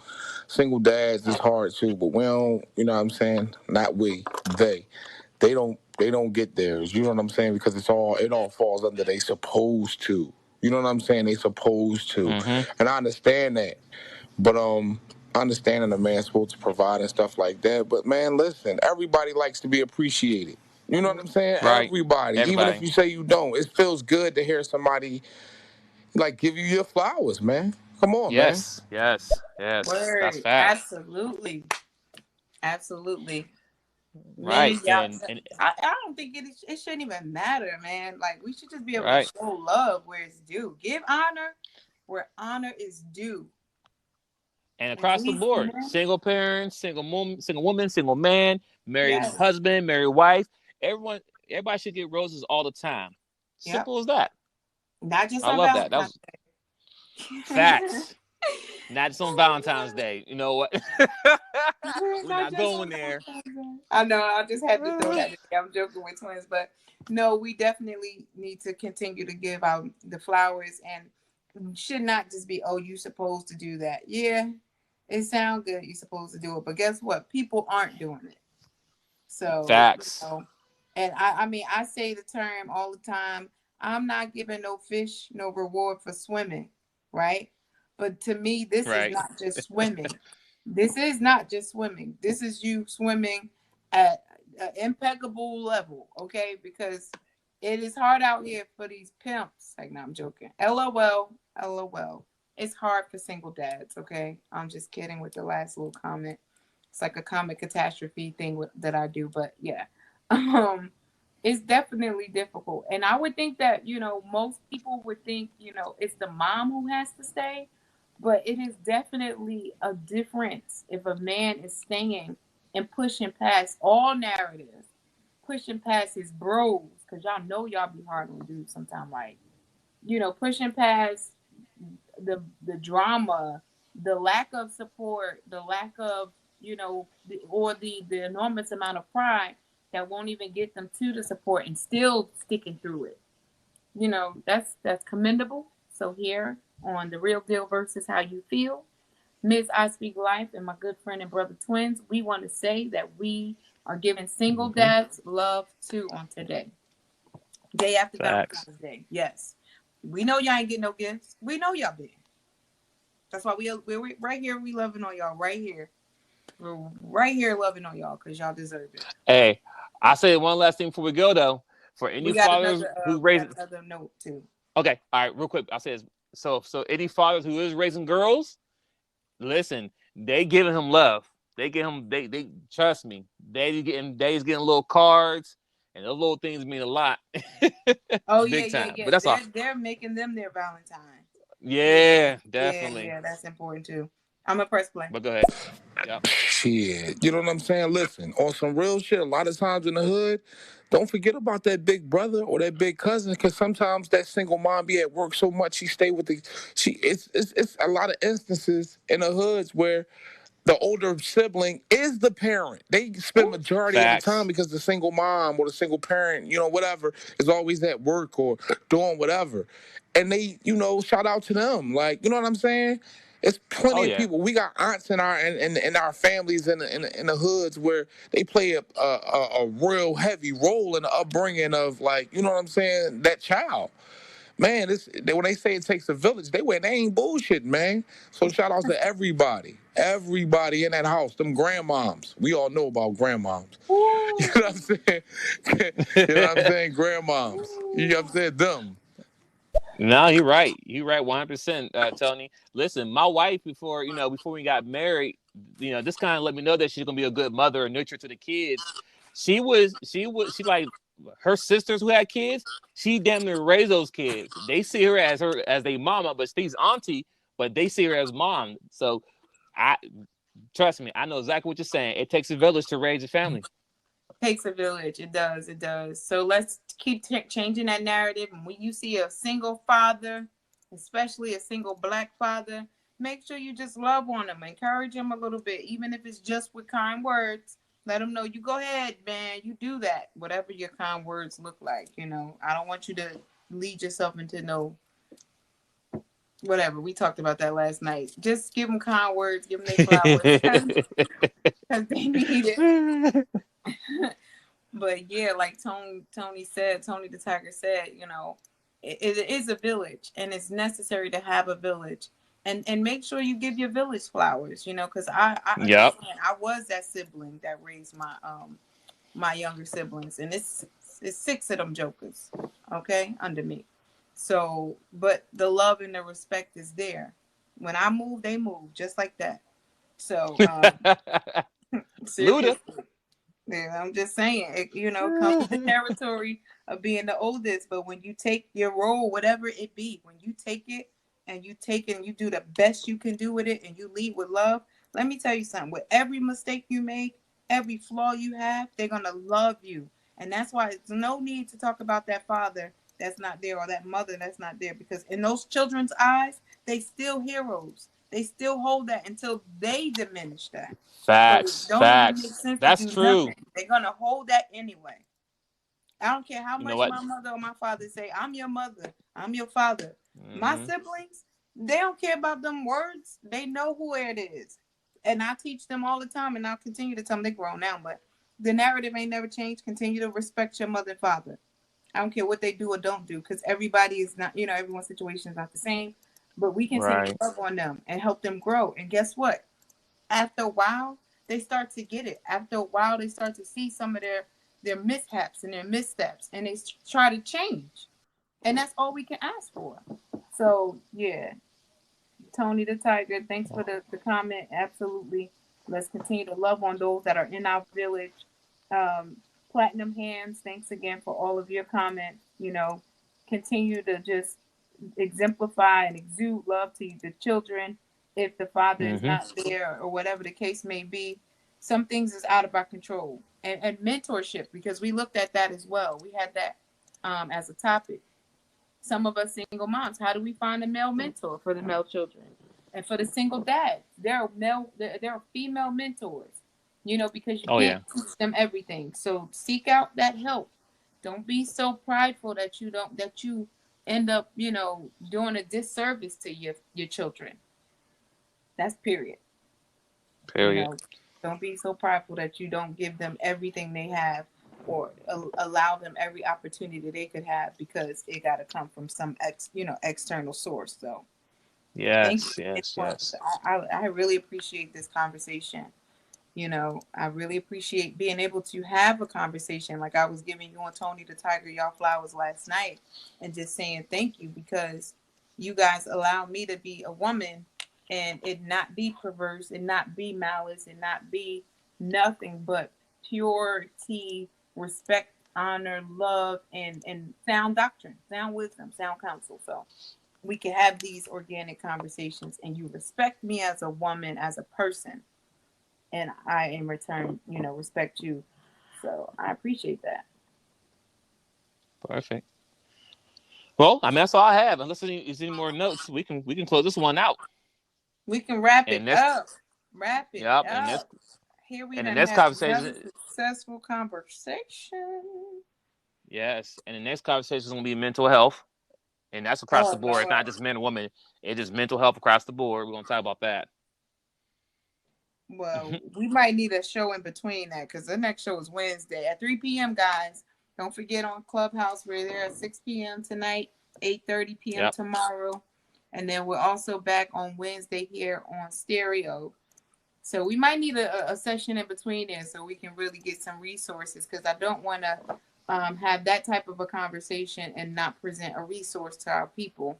Single dads is hard too, but we don't, you know what I'm saying? Not we, they. They don't get theirs. You know what I'm saying? Because it all falls under they supposed to. You know what I'm saying? They supposed to. Mm-hmm. And I understand that. But understanding a man's supposed to provide and stuff like that. But man, listen, everybody likes to be appreciated. You know what I'm saying? Right. Everybody. Even if you say you don't, it feels good to hear somebody like give you your flowers, man. Come on, man. Yes. Word. That's facts. Absolutely. Right. Man, I don't think it shouldn't even matter, man. Like, we should just be able to show love where it's due. Give honor where honor is due. And across the board, single parents, single woman, single man, married husband, married wife, everybody should get roses all the time. Simple as that. Not just I love that. That was facts. Not just on Valentine's Day. You know what? We're not going there. I know. I just had to throw that in. I'm joking with twins, but no, we definitely need to continue to give out the flowers, and should not just be, oh, you're supposed to do that. Yeah, it sounds good. You're supposed to do it, but guess what? People aren't doing it. So facts. You know, and I mean, I say the term all the time. I'm not giving no fish no reward for swimming, right? But to me, this is not just swimming. This is not just swimming. This is you swimming at an impeccable level, okay? Because it is hard out here for these pimps. Like, no, I'm joking. LOL. It's hard for single dads, okay? I'm just kidding with the last little comment. It's like a comic catastrophe thing that I do, but yeah. It's definitely difficult. And I would think that, you know, most people would think, you know, it's the mom who has to stay. But it is definitely a difference if a man is staying and pushing past all narratives, pushing past his bros, because y'all know y'all be hard on dudes sometimes, like, you know, pushing past the drama, the lack of support, the lack of, you know, the enormous amount of pride that won't even get them to the support and still sticking through it. You know, that's commendable. So here on The Real Deal versus How You Feel, Miss I Speak Life and my good friend and brother twins, we want to say that we are giving single dads love too on today. Day after Valentine's Day. Yes. We know y'all ain't getting no gifts. We know y'all been. That's why we're right here. We loving on y'all right here. We're right here loving on y'all because y'all deserve it. Hey, I'll say one last thing before we go, though. For any fathers who raise another note, too. Okay, all right, real quick. I'll say this. So any fathers who is raising girls, listen, they giving him love. They give him they trust me. They's getting little cards, and those little things mean a lot. Oh yeah, Big yeah, time. yeah. But that's all. They're making them their Valentine. Yeah, Yeah, yeah, definitely. yeah. That's important too. I'm a press play. But go ahead. Yep. Shit, you know what I'm saying? Listen, on some real shit, a lot of times in the hood, don't forget about that big brother or that big cousin, because sometimes that single mom be at work so much she stay with the it's a lot of instances in the hoods where the older sibling is the parent. They spend majority of the time Facts. because the single mom or the single parent, whatever, is always at work or doing whatever. And they, shout out to them. Like, you know what I'm saying? It's Oh plenty of yeah. people. We got aunts in our families in the hoods where they play a real heavy role in the upbringing of, like, you know what I'm saying, that child. Man, when they say it takes a village, they ain't bullshitting, man. So shout outs to everybody in that house, them grandmoms. We all know about grandmoms. You Ooh. know what I'm saying? You know what I'm saying? Grandmoms. You know what I'm saying? Them. No, you're right. You're right, 100%, Tony. Listen, my wife before we got married, this kind of let me know that she's gonna be a good mother and nurture to the kids. She like her sisters who had kids. She damn near raised those kids. They see her as their mama, but she's auntie, but they see her as mom. So I trust me, I know exactly what you're saying. It takes a village to raise a family. Takes a village. It does. It does. So let's keep changing that narrative. And when you see a single father, especially a single Black father, make sure you just love on them, encourage them a little bit, even if it's just with kind words. Let them know you go ahead, man. You do that. Whatever your kind words look like. I don't want you to lead yourself into no whatever. We talked about that last night. Just give them kind words. Give them their flowers because they need it. But yeah, like Tony the Tiger said, it is a village, and it's necessary to have a village, and make sure you give your village flowers, because I Yep. understand. I was that sibling that raised my younger siblings, and it's six of them jokers, okay, under me. So, but the love and the respect is there. When I move, they move just like that. So, Luda. seriously. Yeah, I'm just saying, comes with the territory of being the oldest. But when you take your role, whatever it be, when you take it and you do the best you can do with it and you lead with love, let me tell you something. With every mistake you make, every flaw you have, they're going to love you. And that's why there's no need to talk about that father that's not there or that mother that's not there. Because in those children's eyes, they still heroes. They still hold that until they diminish that. So it Facts. don't even make Facts. sense to That's do true. nothing. They're gonna hold that anyway. I don't care how You know much what? my mother or my father say, I'm your mother, I'm your father. My Hmm. siblings, they don't care about them words. They know who it is. And I teach them all the time, and I'll continue to tell them. They're grown now, but the narrative ain't never changed. Continue to respect your mother and father. I don't care what they do or don't do, because everybody is not, everyone's situation is not the same. But we continue to Right. love on them and help them grow. And guess what? After a while, they start to get it. After a while, they start to see some of their mishaps and their missteps, and they try to change. And that's all we can ask for. So yeah, Tony the Tiger, thanks for the comment. Absolutely. Let's continue to love on those that are in our village. Um, Platinum Hands, thanks again for all of your comments. Continue to just exemplify and exude love to the children. If the father is Hmm. not there or whatever the case may be, some things is out of our control. And mentorship, because we looked at that as well. We had that as a topic. Some of us single moms, how do we find a male mentor for the male children? And for the single dads, there are female mentors, because you Oh can't yeah. teach them everything. So seek out that help. Don't be so prideful that you end up, doing a disservice to your children. That's period. You Period. know, don't be so prideful that you don't give them everything they have, or allow them every opportunity they could have, because it got to come from some external source. So thank you Yes. for this Yes. one. Yes. I really appreciate this conversation. I really appreciate being able to have a conversation like I was giving you and Tony the Tiger y'all flowers last night, and just saying thank you, because you guys allow me to be a woman and it not be perverse and not be malice and not be nothing but purity, respect, honor, love, and sound doctrine, sound wisdom, sound counsel. So we can have these organic conversations, and you respect me as a woman, as a person, and I in return, respect you. So I appreciate that. Perfect. Well, I mean, that's all I have. Unless there's any more notes, we can close this one out. We can wrap And it this, up. Wrap it yep, up. Here we and the done next had conversation, another successful conversation. yes, and the next conversation is gonna be mental health, and that's across the Oh board. It's not Lord. just men and women; it's just mental health across the board. We're gonna talk about that. Well, we might need a show in between that, because the next show is Wednesday at 3 p.m. Guys, don't forget, on Clubhouse, we're there at 6 p.m. tonight, 8:30 p.m. Yep. tomorrow, and then we're also back on Wednesday here on Stereo. So we might need a session in between there so we can really get some resources, because I don't want to have that type of a conversation and not present a resource to our people.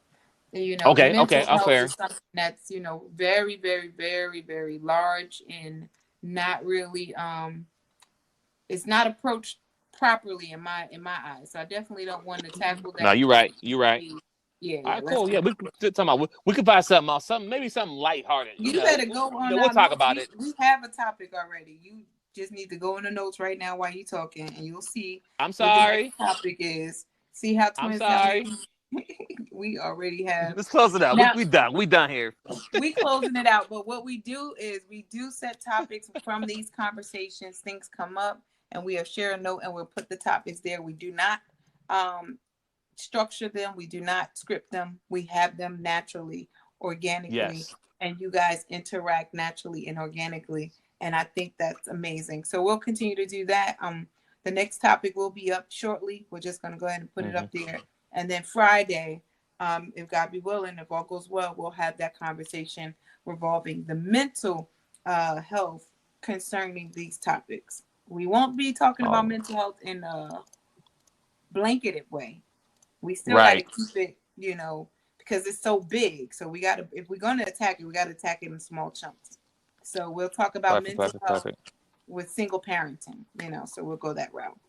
Okay, Mental I'm health fair. is something that's, very, very, very, very large, and not really, it's not approached properly in my eyes. So I definitely don't want to tackle that. No, you're right. You're right. Yeah. All right, Let's cool. Yeah, we can talk about. We can find something else. Maybe something lighthearted. You better go on. We'll talk about it. We have a topic already. You just need to go in the notes right now while you're talking, and you'll see. I'm sorry. What the next topic is. See how I'm Twinsinc. sorry. We already have. Let's close it out. Now, We done. We done here. We closing it out. But what we do is we do set topics from these conversations. Things come up, and we'll share a note, and we'll put the topics there. We do not structure them. We do not script them. We have them naturally, organically, Yes. and you guys interact naturally and organically. And I think that's amazing. So we'll continue to do that. The next topic will be up shortly. We're just going to go ahead and put it up there. And then Friday, if God be willing, if all goes well, we'll have that conversation revolving the mental health concerning these topics. We won't be talking about mental health in a blanketed way. We still got to keep it, because it's so big. So we got to, if we're going to attack it, we got to attack it in small chunks. So we'll talk about mental health with single parenting, so we'll go that route.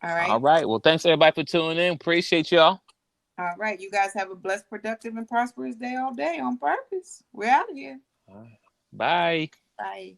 All right. All right. Well, thanks everybody for tuning in. Appreciate y'all. All right. You guys have a blessed, productive, and prosperous day all day on purpose. We're out of here. All right. Bye. Bye.